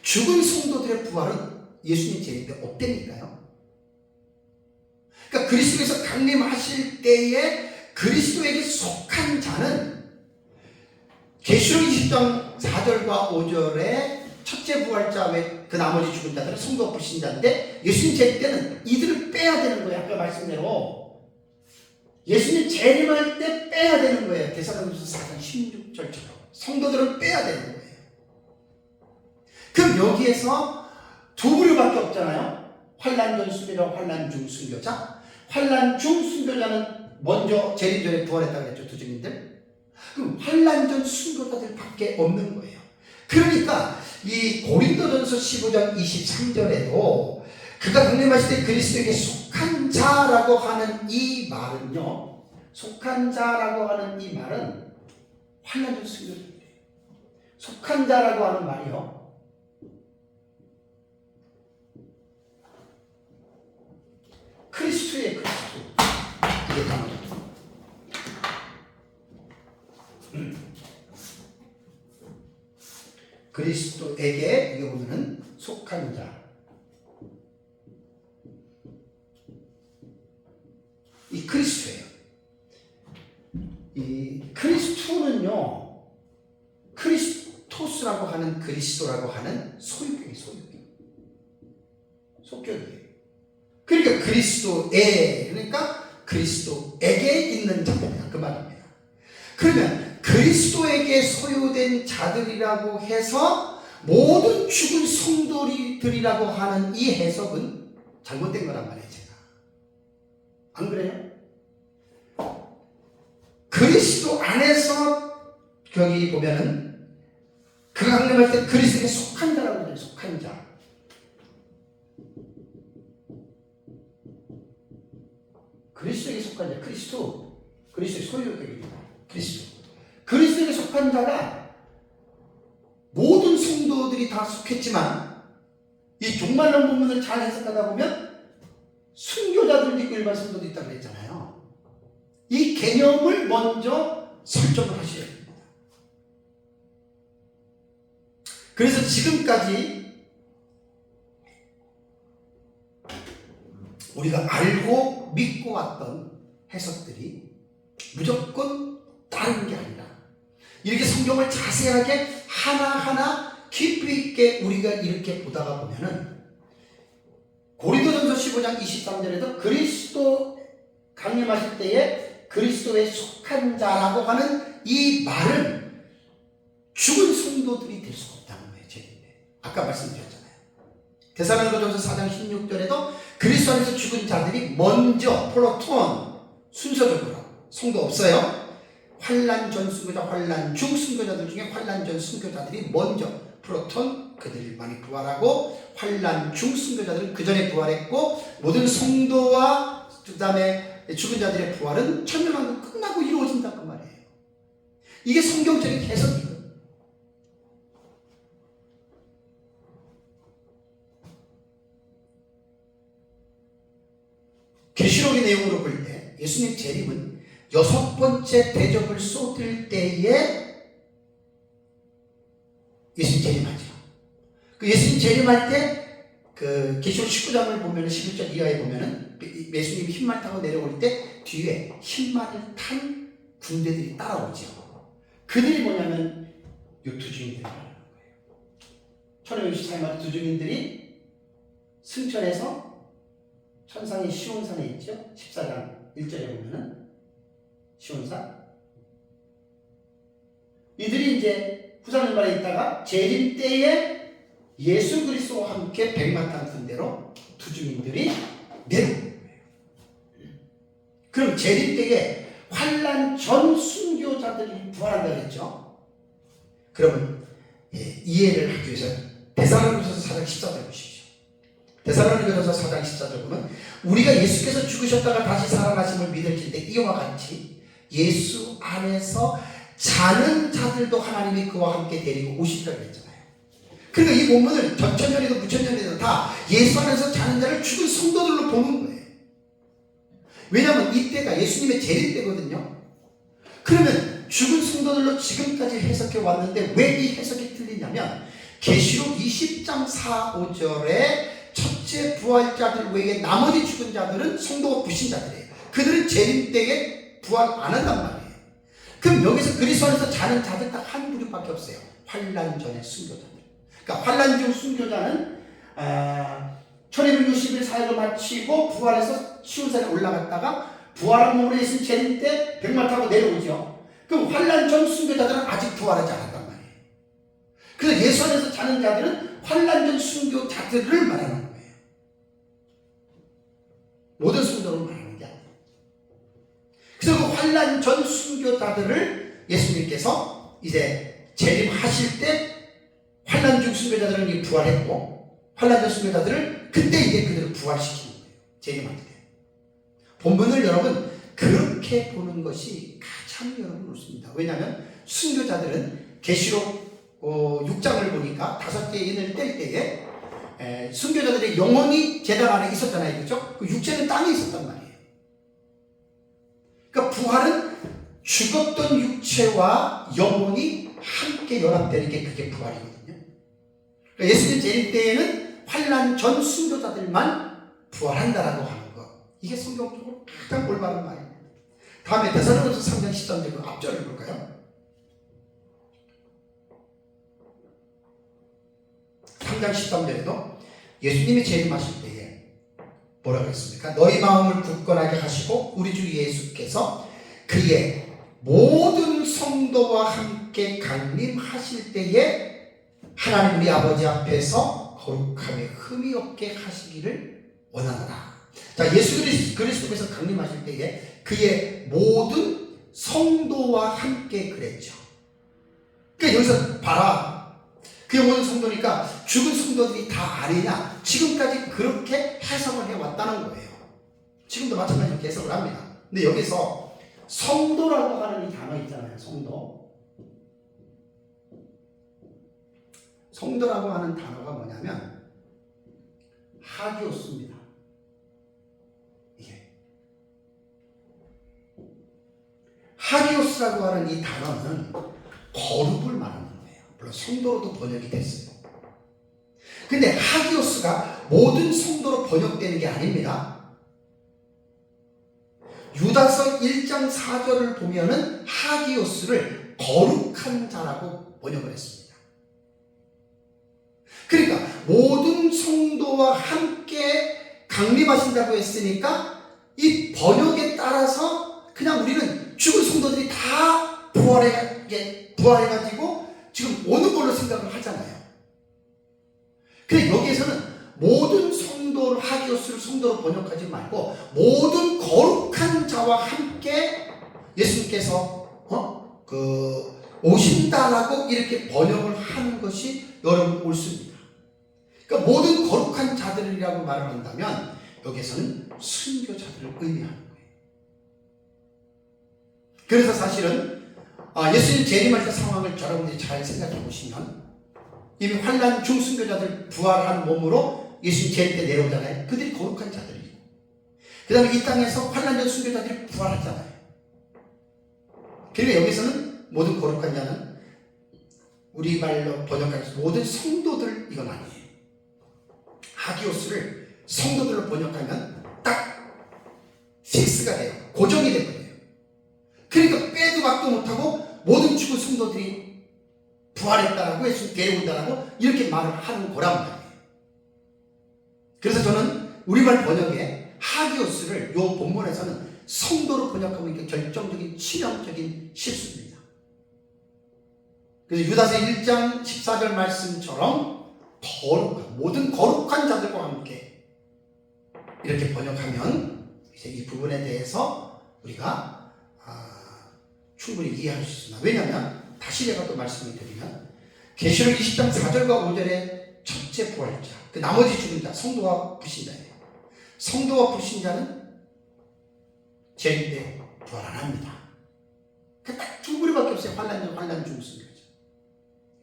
죽은 성도들의 부활은 예수님 재림 때 없다니까요. 그러니까 그리스도에서 강림하실 때에 그리스도에게 속한 자는 계시록 20장 4절과 5절에 첫째 부활자 외 그 나머지 죽은 자들은 성도 불신자인데 예수님 재림 때는 이들을 빼야 되는 거예요. 아까 말씀대로 예수님 재림할 때 빼야 되는 거예요. 데살로니가서 4장 16절처럼 성도들을 빼야 되는 거예요. 그럼 여기에서 두 부류밖에 없잖아요. 환난 전 순교자, 환난 중 순교자. 환난 중 순교자는 먼저 재림 전에 부활했다고 그랬죠. 두 증인들. 그럼 환난 전 순교자들밖에 없는 거예요. 그러니까 이 고린도전서 15장 23절에도 그가 강림하실 때 그리스도에게 속한 자라고 하는 이 말은요. 속한 자라고 하는 이 말은 환난 전 순교자예요. 속한 자라고 하는 말이요. 그리스도의 그리스도. 이게 단어죠. 그리스도에게 이게 보면은 속한 자. 이 그리스도예요. 이 그리스도는요. 크리스토스라고 하는 그리스도라고 하는 소유격이에요. 속격이에요. 그러니까 그리스도에 그러니까 그리스도에게 있는 자들이다 그 말입니다. 그러면 그리스도에게 소유된 자들이라고 해서 모든 죽은 성도들이라고 하는 이 해석은 잘못된 거란 말이에요. 제가 안 그래요? 그리스도 안에서 여기 보면은 그가 강림할 때 그리스도에게 속한 자라고 해요. 속한 자. 그리스도에게 속한 자, 그리스도의 소유격입니다. 그리스도에게 속한 자가 모든 성도들이 다 속했지만 이 종말론 본문을 잘 해석하다 보면 순교자들도 있고 일반 성도도 있다고 그랬잖아요. 이 개념을 먼저 설정을 하셔야 됩니다. 그래서 지금까지 우리가 알고 믿고 왔던 해석들이 무조건 다른 게 아니라 이렇게 성경을 자세하게 하나하나 깊이 있게 우리가 이렇게 보다가 보면은 고린도전서 15장 23절에도 그리스도 강림하실 때에 그리스도에 속한 자라고 하는 이 말은 죽은 성도들이 될 수가 없다는 거예요. 아까 말씀드렸잖아요. 데살로니가전서 4장 16절에도 그리스도 안에서 죽은 자들이 먼저 프로톤 순서적으로 성도 없어요. 환난 전 순교자, 환난 중 순교자들 중에 환난 전 순교자들이 먼저 프로톤 그들이 많이 부활하고 환난 중 순교자들은 그 전에 부활했고 모든 성도와 그 다음에 죽은 자들의 부활은 천년왕국 끝나고 이루어진다고 말이에요. 이게 성경적인 해석이거든요. 계시록의 내용으로 볼 때 예수님 재림은 6번째 대접을 쏟을 때에 예수님 재림하죠. 그 예수님 재림할 때 그 계시록 19장을 보면 11절 이하에 보면은 예수님이 흰말 타고 내려올 때 뒤에 흰말을 탄 군대들이 따라오죠. 그들이 뭐냐면 이 두 주인들이라는 거예요. 1564년 두 주인들이 승천해서 천상의 시온산에 있죠. 14장 1절에 보면은 시온산. 이들이 이제 후사님발에 있다가 재림 때에 예수 그리스도와 함께 백마탄 군대로 두 주민들이 내려오는 거예요. 그럼 재림 때에 환난 전 순교자들이 부활한다 그랬죠. 그러면 이해를 하기 위해서 데살로니가서 4장 14절 보십시오. 데살로니가서 4장 14절 보면 우리가 예수께서 죽으셨다가 다시 살아나심을 믿을진데 이와 같이 예수 안에서 자는 자들도 하나님이 그와 함께 데리고 오시리라 그랬잖아요. 그러니까 이 본문을 전천년에도 무천년에도 다 예수 안에서 자는 자를 죽은 성도들로 보는 거예요. 왜냐하면 이때가 예수님의 재림 때거든요. 그러면 죽은 성도들로 지금까지 해석해 왔는데 왜 이 해석이 틀리냐면 계시록 20장 4, 5절에 첫째 부활자들 외에 나머지 죽은 자들은 성도가 불신자들이에요. 그들은 재림 때에 부활 안 한단 말이에요. 그럼 여기서 그리스도 안에서 자는 자들 딱 한 부류밖에 없어요. 환난 전의 순교자들. 그러니까 환난 중 순교자는 1260일 사역을 마치고 부활해서 시온산에 올라갔다가 부활한 몸으로 예수님 재림 때 백마 타고 내려오죠. 그럼 환난 전 순교자들은 아직 부활하지 않았단 말이에요. 그래서 예수 안에서 자는 자들은 환난 전 순교자들을 말하는 거예요. 모든 순교를 말하는 게 아니에요. 그래서 그 환난 전 순교자들을 예수님께서 이제 재림하실 때 환난 중 순교자들은 부활했고 환난 전 순교자들을 그때 이제 그들을 부활시키는 거예요. 재림할 때. 본문을 여러분 그렇게 보는 것이 가장 여러분 옳습니다. 왜냐하면 순교자들은 계시록 6장을 보니까 5개의 인을 뗄 때에 순교자들의 영혼이 제단 안에 있었잖아요. 그렇죠? 그 육체는 땅에 있었단 말이에요. 그러니까 부활은 죽었던 육체와 영혼이 함께 연합되는 게 그게 부활이거든요. 그러니까 예수님 재림 때에는 환난 전 순교자들만 부활한다라고 하는 것. 이게 성경적으로 가장 올바른 말입니다. 다음에 데살로니가서 3장 13절 그 앞절을 볼까요? 3장 13절에도 예수님이 재림하실 때에 뭐라고 했습니까? 너희 마음을 굳건하게 하시고 우리 주 예수께서 그의 모든 성도와 함께 강림하실 때에 하나님 우리 아버지 앞에서 거룩함에 흠이 없게 하시기를 원하노라. 자, 예수 그리스도께서 강림하실 때에 그의 모든 성도와 함께 그랬죠. 그러니까 여기서 봐라. 그의 모든 성도니까 죽은 성도들이 다 아니냐? 지금까지 그렇게 해석을 해왔다는 거예요. 지금도 마찬가지로 해석을 합니다. 근데 여기서 성도라고 하는 이 단어 있잖아요. 성도. 성도라고 하는 단어가 뭐냐면 하기오스입니다. 이게 하기오스라고 하는 이 단어는 거룩을 말하는 거예요. 물론 성도로도 번역이 됐어요. 근데 하기오스가 모든 성도로 번역되는 게 아닙니다. 유다서 1장 4절을 보면은 하기오스를 거룩한 자라고 번역을 했습니다. 그러니까 모든 성도와 함께 강림하신다고 했으니까 이 번역에 따라서 그냥 우리는 죽은 성도들이 다 부활해가지고 지금 오는 걸로 생각을 하잖아요. 근데 여기에서는 모든 성도를 하기오스를 성도로 번역하지 말고 모든 거룩한 자와 함께 예수님께서 오신다라고 이렇게 번역을 하는 것이 여러분 옳습니다. 그러니까 모든 거룩한 자들이라고 말을 한다면 여기에서는 순교자들을 의미하는 거예요. 그래서 사실은 예수님 재림할 때 상황을 여러분들이 잘 생각해 보시면 이미 환난 중 순교자들 부활한 몸으로 예수님 재림 때 내려오잖아요. 그들이 거룩한 자들이고 그 다음에 이 땅에서 환난 전 순교자들이 부활하잖아요. 그러니까 여기서는 모든 거룩한 자는 우리말로 번역할 모든 성도들 이건 아니에요. 하기오스를 성도들로 번역하면 딱 픽스가 돼요. 고정이 되거든요. 그러니까 빼도 박도 못하고 모든 죽은 성도들이 부활했다라고 예수님 데려온다라고 이렇게 말을 하는 거란 말이에요. 그래서 저는 우리말 번역에 하기오스를 요 본문에서는 성도로 번역하고 이게 결정적인 치명적인 실수입니다. 그래서 유다서 1장 14절 말씀처럼 모든 거룩한 자들과 함께 이렇게 번역하면 이제 이 부분에 대해서 우리가 충분히 이해할 수 있습니다. 왜냐하면 다시 제가 또 말씀을 드리면 계시록 20장 4절과 5절의 첫째 부활자, 그 나머지 죽은 자, 성도와 불신자예요. 성도와 불신자는 재림 때 부활 안 합니다. 딱 두 부류밖에 없어요. 환난 중승.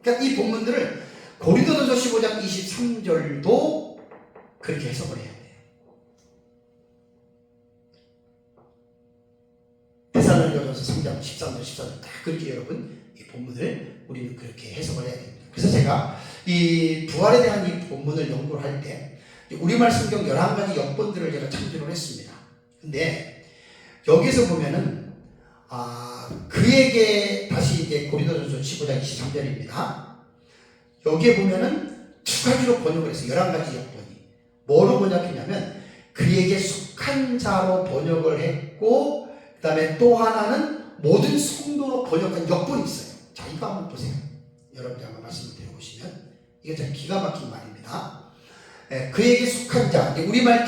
그러니까 이 본문들을 고린도전서 15장 23절도 그렇게 해석을 해야 돼요. 데살로니가전서 3장 13절 14절 다 그렇게 여러분 이 본문을 우리는 그렇게 해석을 해야 됩니다. 그래서 제가 이 부활에 대한 이 본문을 연구를 할 때 우리말 성경 11가지 역본들을 제가 참조를 했습니다. 근데 여기서 보면은 그에게 다시 이제 고린도전서 15장 23절입니다. 여기에 보면은 두 가지로 번역을 했어요. 11가지 역본이. 뭐로 번역했냐면 그에게 속한 자로 번역을 했고 그 다음에 또 하나는 모든 성도로 번역한 역본이 있어요. 자, 이거 한번 보세요. 여러분들 한번 말씀을 드려보시면 이게 참 기가 막힌 말입니다. 그에게 속한 자, 우리말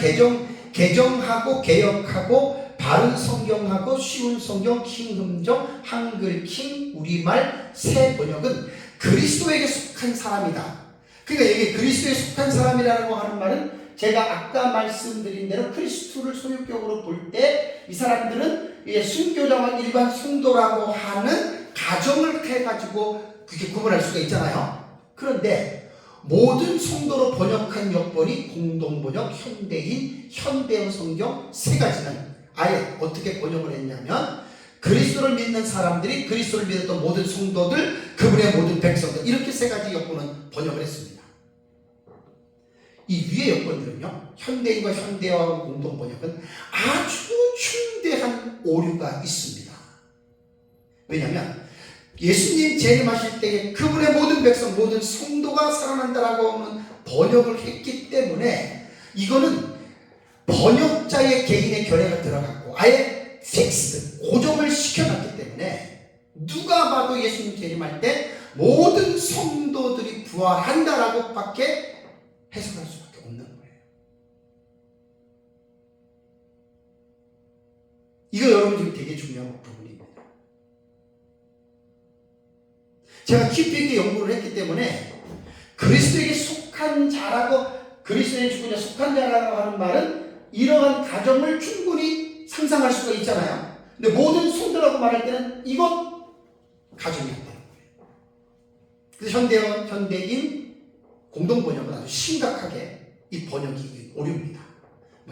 개정하고 개역하고 바른 성경하고 쉬운 성경, 킹흠정, 한글킹, 우리말 새 번역은 그리스도에게 속한 사람이다. 그러니까 여기 그리스도에 속한 사람이라고 하는 말은 제가 아까 말씀드린 대로 그리스도를 소유격으로 볼 때 이 사람들은 순교자와 일반 성도라고 하는 가정을 해가지고 그게 구분할 수가 있잖아요. 그런데 모든 성도로 번역한 역본이 공동번역, 현대인, 현대어 성경 세 가지는 아예 어떻게 번역을 했냐면 그리스도를 믿는 사람들이 그리스도를 믿었던 모든 성도들, 그분의 모든 백성들 이렇게 세 가지 역본은 번역을 했습니다. 이 위의 역본들은요, 현대인과 현대어와 공동번역은 아주 중대한 오류가 있습니다. 왜냐하면 예수님 재림하실 때에 그분의 모든 백성, 모든 성도가 살아난다라고 하는 번역을 했기 때문에 이거는 번역자의 개인의 결례가 들어갔고 아예 픽스드, 고정을 시켜놨기 때문에 누가 봐도 예수님 재림할 때 모든 성도들이 부활한다라고 밖에 해석할 수밖에 없는 거예요. 이거 여러분 지금 되게 중요한 부분입니다. 제가 깊이 있게 연구를 했기 때문에 그리스도에게 속한 자라고, 그리스도의 죽은 자 속한 자라고 하는 말은 이러한 가정을 충분히 상상할 수가 있잖아요. 근데 모든 성도라고 말할 때는 이것 가정이 안 되는 거예요. 그래서 현대어, 현대인, 공동번역은 아주 심각하게 이 번역이 오류입니다.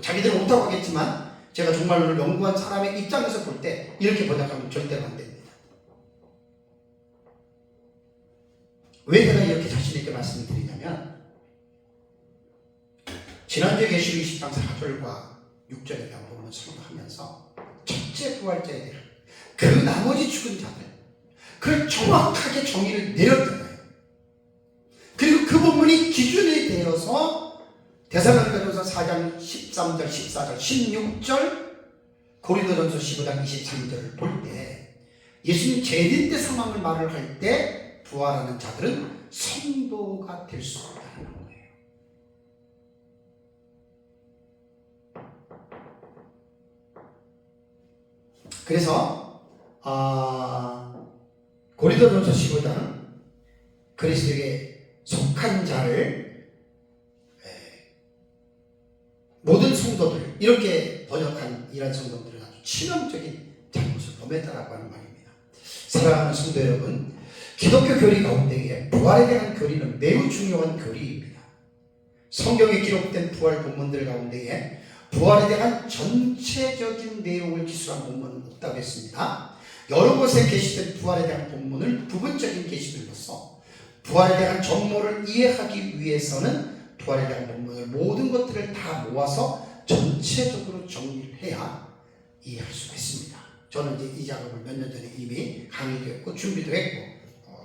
자기들은 못하고 하겠지만 제가 정말로 연구한 사람의 입장에서 볼 때 이렇게 번역하면 절대로 안 됩니다. 왜 제가 이렇게 자신 있게 말씀을 드리냐면 지난주에 계시록 20장 4절과 6절에 대한 부분을 설명하면서 첫째 부활자에 대한 그 나머지 죽은 자들 그걸 정확하게 정의를 내렸잖아요. 그리고 그 부분이 기준이 되어서 데살로니가전서 4장 13절, 14절, 16절, 고린도전서 15장 23절을 볼 때 예수님 재림 때 상황을 말을 할 때 부활하는 자들은 성도가 될 수 없다는 거예요. 그래서 고린도전서 15장 그리스도에게 속한 자를 모든 성도들 이렇게 번역한 이런 성도들은 아주 치명적인 잘못을 범했다라고 하는 말입니다. 사랑하는 성도 여러분, 기독교 교리 가운데에 부활에 대한 교리는 매우 중요한 교리입니다. 성경에 기록된 부활 본문들 가운데에 부활에 대한 전체적인 내용을 기술한 본문은 없다고 했습니다. 여러 곳에 게시된 부활에 대한 본문을 부분적인 게시들로서 부활에 대한 정보를 이해하기 위해서는 부활에 대한 본문을 모든 것들을 다 모아서 전체적으로 정리를 해야 이해할 수가 있습니다. 저는 이제 이 작업을 몇 년 전에 이미 강의도 했고 준비도 했고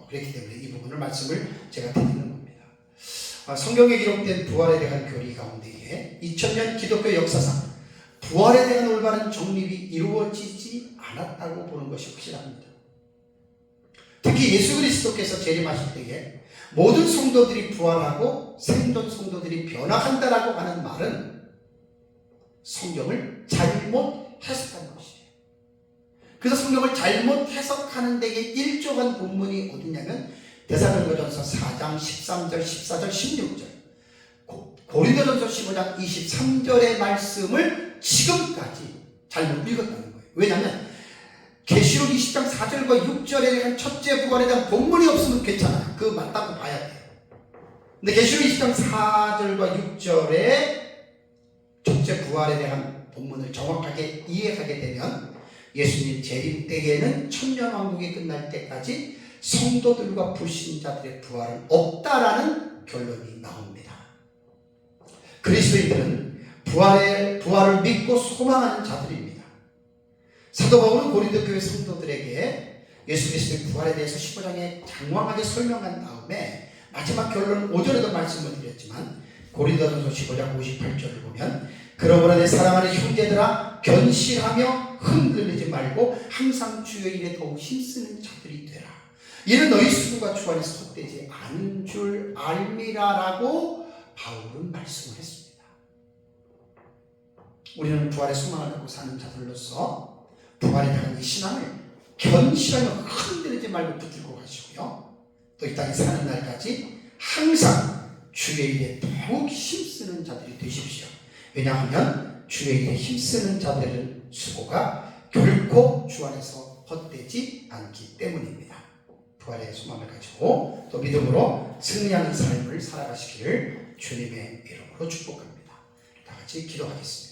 그렇기 때문에 이 부분을 말씀을 제가 드리는 겁니다. 성경에 기록된 부활에 대한 교리 가운데에 2000년 기독교 역사상 부활에 대한 올바른 정립이 이루어지지 않았다고 보는 것이 확실합니다. 특히 예수 그리스도께서 재림하실 때에 모든 성도들이 부활하고 생존 성도들이 변화한다라고 하는 말은 성경을 잘못 해석한 것이에요. 그래서 성경을 잘못 해석하는 데에 일조한 본문이 어디냐면 데살로니가전서 4장 13절, 14절, 16절, 고린도전서 15장 23절의 말씀을 지금까지 잘못 읽었다는 거예요. 왜냐하면 계시록 20장 4절과 6절에 대한 첫째 부활에 대한 본문이 없으면 괜찮아요. 그거 맞다고 봐야 돼요. 근데 계시록 20장 4절과 6절에 첫째 부활에 대한 본문을 정확하게 이해하게 되면 예수님 재림 때에는 천년왕국이 끝날 때까지 성도들과 불신자들의 부활은 없다라는 결론이 나옵니다. 그리스도인들은 부활을 믿고 소망하는 자들입니다. 사도 바울은 고린도 교회 성도들에게 예수 그리스도의 부활에 대해서 15장에 장황하게 설명한 다음에 마지막 결론은 5절에도 말씀을 드렸지만 고린도전서 15장 58절을 보면 그러므로 내 사랑하는 형제들아 견실하며 흔들리지 말고 항상 주의 일에 더욱 힘쓰는 자들이 되라. 이는 너희 수고가 주 안에서 헛되지 않은 줄 알미라라고 바울은 말씀을 했습니다. 우리는 부활의 소망을 갖고 사는 자들로서 부활에 대한 이 신앙을 견실하며 흔들리지 말고 붙들고 가시고요. 또 이 땅에 사는 날까지 항상 주의 일에 더욱 힘쓰는 자들이 되십시오. 왜냐하면 주의 일에 힘쓰는 자들의 수고가 결코 주 안에서 헛되지 않기 때문입니다. 부활의 소망을 가지고 또 믿음으로 승리하는 삶을 살아가시기를 주님의 이름으로 축복합니다. 다 같이 기도하겠습니다.